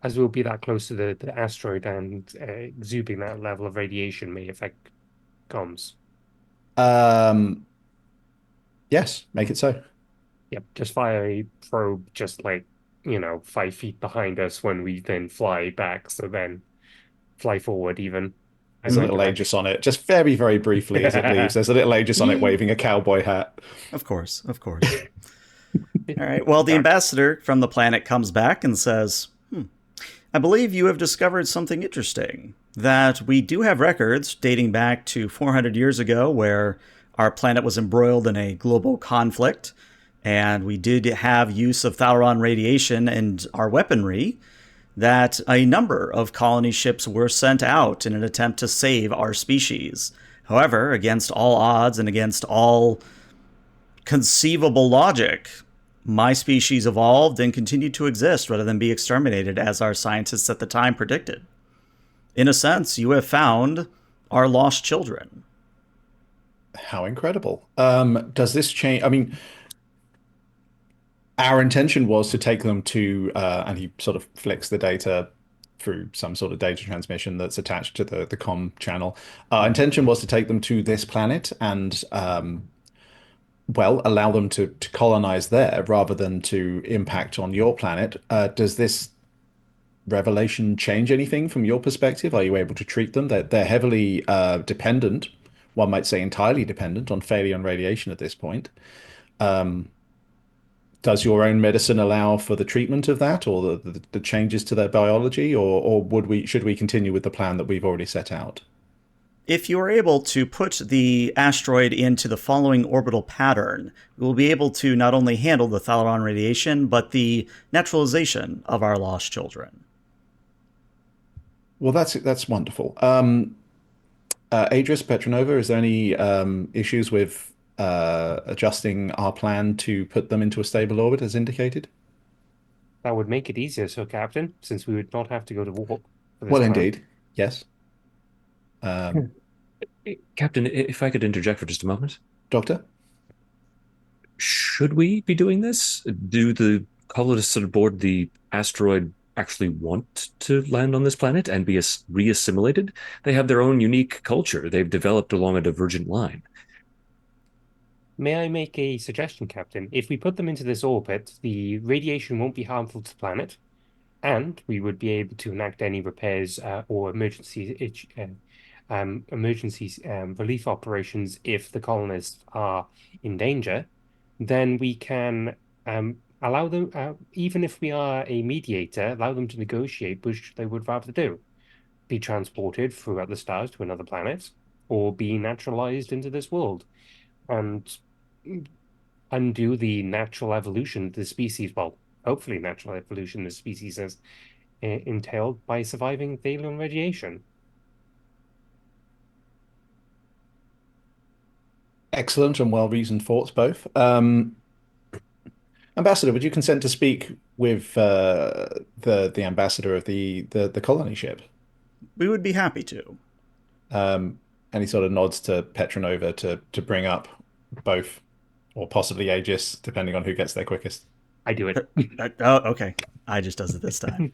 As we'll be that close to the asteroid and exuding that level of radiation may affect comms. Yes, make it so. Yep, just fire a probe just 5 feet behind us when we then fly back, so then fly forward even. There's a little Aegis on it, just very, very briefly as it leaves. There's a little Aegis on it waving a cowboy hat. Of course. All right. Well, the ambassador from the planet comes back and says, I believe you have discovered something interesting. That we do have records dating back to 400 years ago where our planet was embroiled in a global conflict, and we did have use of Thalaron radiation and our weaponry, that a number of colony ships were sent out in an attempt to save our species. However, against all odds and against all conceivable logic, my species evolved and continued to exist rather than be exterminated, as our scientists at the time predicted. In a sense, you have found our lost children. How incredible. Does this change? Our intention was to take them to, and he sort of flicks the data through some sort of data transmission that's attached to the comm channel. Our intention was to take them to this planet and allow them to colonize there rather than to impact on your planet. Does this revelation change anything from your perspective? Are you able to treat them? They're heavily dependent, one might say entirely dependent, on failure and radiation at this point. Does your own medicine allow for the treatment of that, or the changes to their biology, or should we continue with the plan that we've already set out? If you are able to put the asteroid into the following orbital pattern, we will be able to not only handle the Thalaron radiation, but the naturalization of our lost children. Well, that's wonderful. Adris, Petronova, is there any issues with adjusting our plan to put them into a stable orbit as indicated? That would make it easier, so Captain, since we would not have to go to war. Well, indeed, yes. Captain, if I could interject for just a moment. Doctor? Should we be doing this? Do the colonists aboard the asteroid actually want to land on this planet and be re-assimilated. They have their own unique culture they've developed along a divergent line. May I make a suggestion, Captain? If we put them into this orbit, the radiation won't be harmful to the planet, and we would be able to enact any repairs or emergency relief operations if the colonists are in danger. Then we can allow them, even if we are a mediator, allow them to negotiate which they would rather do: be transported throughout the stars to another planet, or be naturalized into this world, and undo the natural evolution of the species. Well, hopefully, natural evolution of the species has entailed by surviving the alien radiation. Excellent and well-reasoned thoughts, both. Ambassador, would you consent to speak with the ambassador of the colony ship? We would be happy to. And he sort of nods to Petronova to bring up both, or possibly Aegis, depending on who gets there quickest. I do it. Oh, okay. I just does it this time.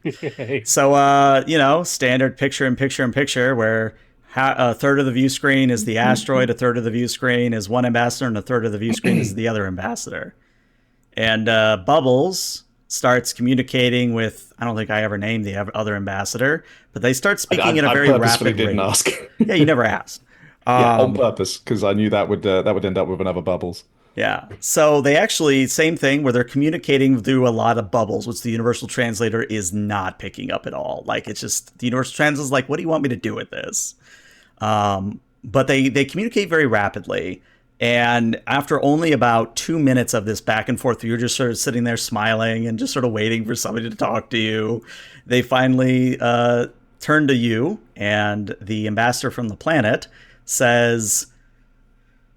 So, standard picture in picture in picture where a third of the view screen is the asteroid, a third of the view screen is one ambassador, and a third of the view screen is the other ambassador. And Bubbles starts communicating with, I don't think I ever named the other ambassador, but they start speaking in a very purposefully rapid didn't rate. ask. Yeah, you never asked. Yeah, on purpose, because I knew that would end up with another Bubbles. Yeah. So they actually, same thing where they're communicating through a lot of bubbles, which the universal translator is not picking up at all. Like, it's just, the universal translator is like, what do you want me to do with this? But they communicate very rapidly. And after only about 2 minutes of this back and forth, you're just sort of sitting there smiling and just sort of waiting for somebody to talk to you. They finally turn to you, and the ambassador from the planet says,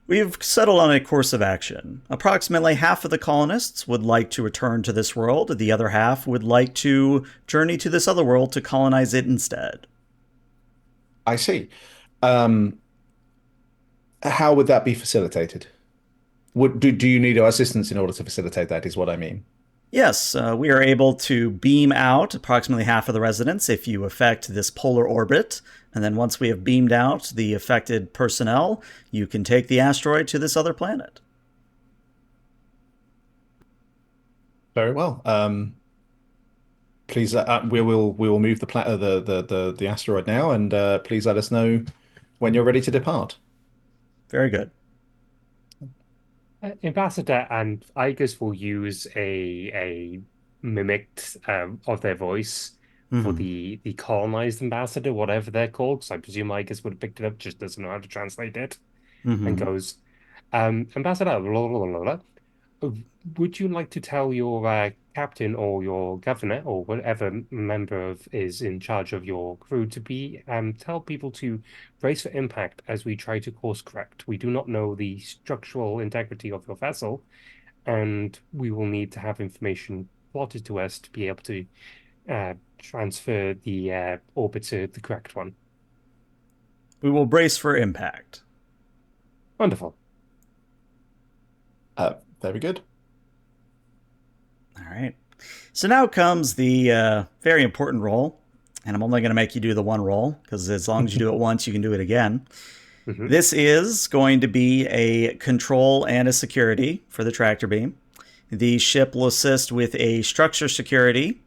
"We've settled on a course of action. Approximately half of the colonists would like to return to this world. The other half would like to journey to this other world to colonize it instead." I see. Um, how would that be facilitated? Do you need our assistance in order to facilitate that, is what I mean. Yes, we are able to beam out approximately half of the residents if you affect this polar orbit. And then once we have beamed out the affected personnel, you can take the asteroid to this other planet. Very well. Please, we will move the asteroid now, and please let us know when you're ready to depart. Very good. Ambassador and Igus will use a mimicked of their voice for Mm-hmm. the colonized ambassador, whatever they're called. Because I presume Igus would have picked it up, just doesn't know how to translate it, and Mm-hmm. goes, Ambassador, blah, blah, blah, blah, would you like to tell your captain or your governor or whatever member of is in charge of your crew to be tell people to brace for impact as we try to course correct? We do not know the structural integrity of your vessel, and we will need to have information plotted to us to be able to transfer the orbit to the correct one. We will brace for impact. Wonderful. Very good. All right. So now comes the very important roll. And I'm only going to make you do the one roll, because as long as you do it once, you can do it again. Mhm. This is going to be a control and a security for the tractor beam. The ship will assist with a structure security.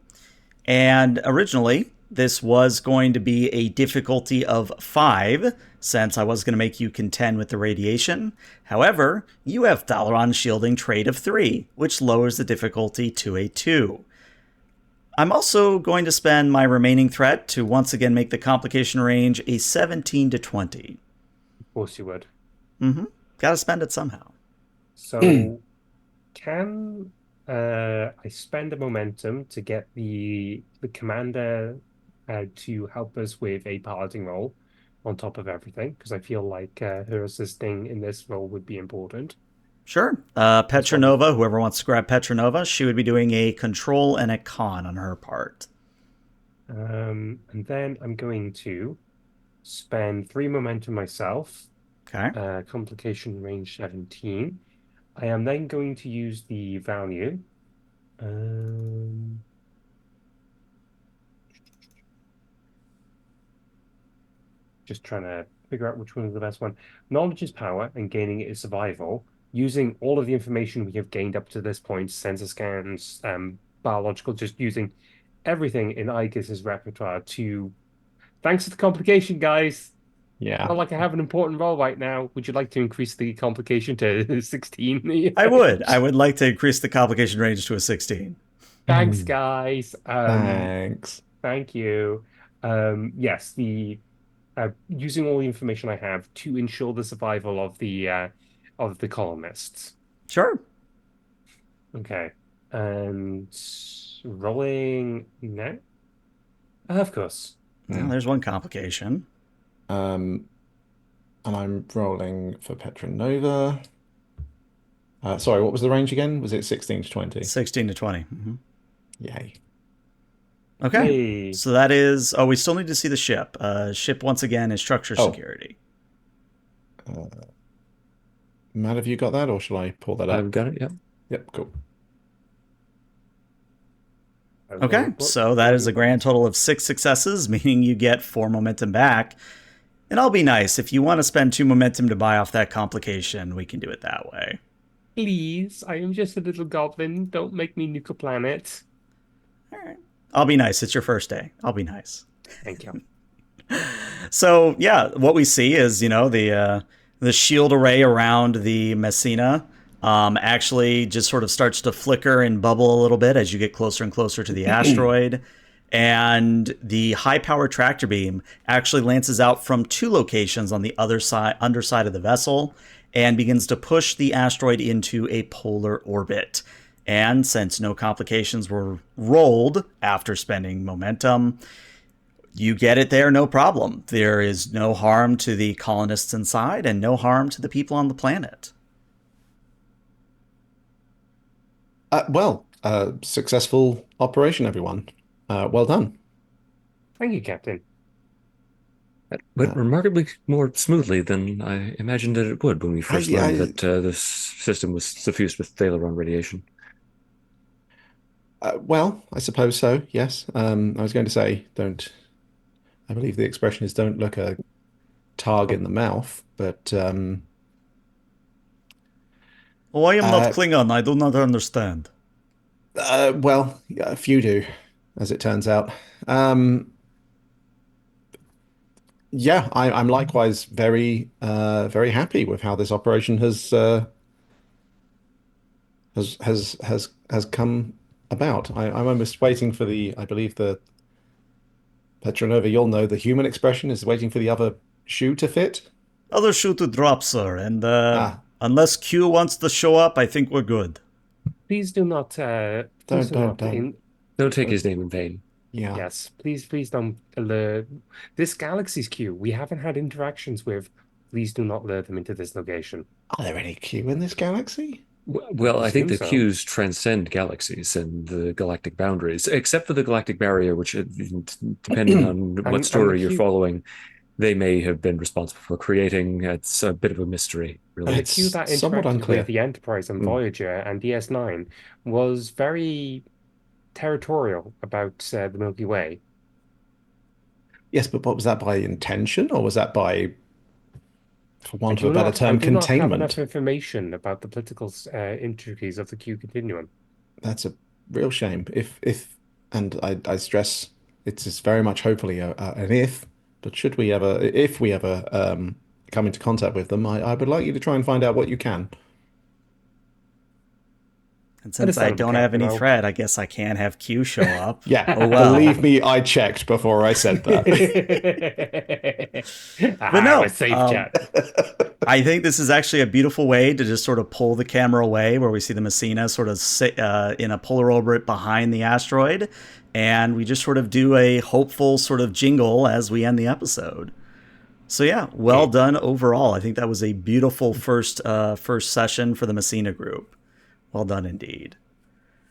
And originally, this was going to be a difficulty of 5, since I was going to make you contend with the radiation. However, you have Dalaran shielding trait of 3, which lowers the difficulty to a 2. I'm also going to spend my remaining threat to once again make the complication range a 17 to 20. Of course you would. Mm-hmm. Gotta spend it somehow. So can I spend a momentum to get the commander to help us with a piloting role on top of everything? Because I feel like her assisting in this role would be important. Sure. As well. Petronova, whoever wants to grab Petronova, she would be doing a control and a con on her part. And then I'm going to spend 3 momentum myself, Okay. complication range 17. I am then going to use the value. Um, just trying to figure out which one is the best one. Knowledge is power, and gaining it is survival. Using all of the information we have gained up to this point, sensor scans, biological, just using everything in Igus's repertoire to. Thanks for the complication, guys. Yeah. Not like I have an important role right now. Would you like to increase the complication to 16? I would. I would like to increase the complication range to a 16. Thanks, guys. Thanks. Thank you. Yes, the using all the information I have to ensure the survival of the colonists. Sure. Okay. And rolling now? Of course. Well, there's one complication. And I'm rolling for Petra Nova. Sorry, what was the range again? Was it 16 to 20? 16 to 20. Mm-hmm. Yay. Okay. Hey. So that is... Oh, we still need to see the ship. Ship, once again, is structure security. Matt, have you got that, or shall I pull that up? I've got it, yeah. Yep, cool. Okay, so that is a grand total of 6 successes, meaning you get 4 momentum back. And I'll be nice. If you want to spend 2 momentum to buy off that complication, we can do it that way. Please, I am just a little goblin. Don't make me nuke a planet. All right. I'll be nice. It's your first day. I'll be nice. Thank you. So, yeah, what we see is, the shield array around the Messina actually just sort of starts to flicker and bubble a little bit as you get closer and closer to the asteroid. And the high-power tractor beam actually lances out from 2 locations on the underside of the vessel and begins to push the asteroid into a polar orbit. And since no complications were rolled after spending momentum, you get it there, no problem. There is no harm to the colonists inside and no harm to the people on the planet. Successful operation, everyone. Well done. Thank you, Captain. That went remarkably more smoothly than I imagined that it would when we first learned that this system was suffused with Thalaron radiation. I suppose so, yes. I was going to say, I believe the expression is don't look a targ in the mouth, but... I am not Klingon, I do not understand. A few do, as it turns out. I'm likewise very, very happy with how this operation has come about. I'm almost waiting for I believe the Petronova, you'll know the human expression is waiting for the other shoe to fit. Other shoe to drop, sir, and unless Q wants to show up, I think we're good. Please do not. Don't take his name in vain. Yeah. Yes, please don't lure this galaxy's Q. We haven't had interactions with. Please do not lure them into this location. Are there any Q in this galaxy? Well, I think the Qs transcend galaxies and the galactic boundaries, except for the galactic barrier, which, depending on what story you're following, they may have been responsible for creating. It's a bit of a mystery, really. And the Q that interacted with the Enterprise and Voyager and DS9 was very territorial about the Milky Way. Yes, but what was that by intention, or was that by, for want of a better term, containment? I do not have enough information about the political intricacies of the Q continuum. That's a real shame. And I stress it's very much hopefully an if, but if we ever come into contact with them, I would like you to try and find out what you can. And since I don't have any threat, I guess I can have Q show up. Yeah, oh, well. Believe me, I checked before I said that. But no, safe chat. I think this is actually a beautiful way to just sort of pull the camera away, where we see the Messina sort of sit in a polar orbit behind the asteroid, and we just sort of do a hopeful sort of jingle as we end the episode. So yeah, well done overall. I think that was a beautiful first session for the Messina group. Well done indeed.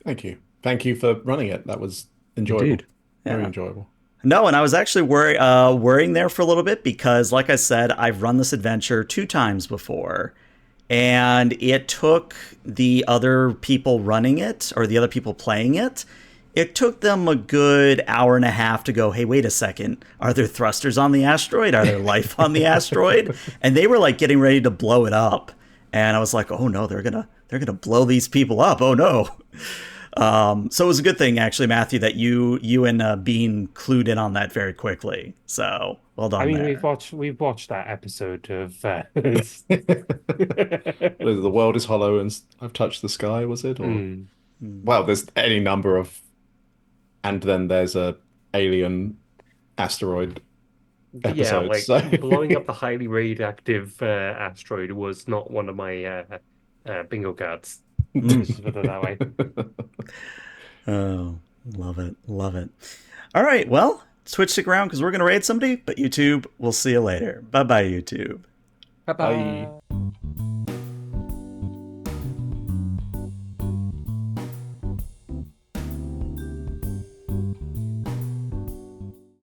Thank you. Thank you for running it. That was enjoyable. Indeed. Very enjoyable. No, and I was actually worrying there for a little bit because, like I said, I've run this adventure 2 times before. And it took the other people running it, or the other people playing it, It took them a good hour and a half to go, hey, wait a second. Are there thrusters on the asteroid? Are there life on the asteroid? And they were like getting ready to blow it up. And I was like, oh no, they're gonna blow these people up. Oh no. So it was a good thing, actually, Matthew, that you and Bean clued in on that very quickly. So well done. I mean, there. we've watched that episode of The world is hollow and I've touched the sky, was it? Or well, there's any number of, and then there's a alien asteroid Yeah, episodes. like So blowing up the highly radioactive asteroid was not one of my bingo cards. Just put it that way. Oh, love it, love it. All right, well, Twitch stick around because we're gonna raid somebody. But YouTube, we'll see you later. Bye bye, YouTube. Bye Bye. bye.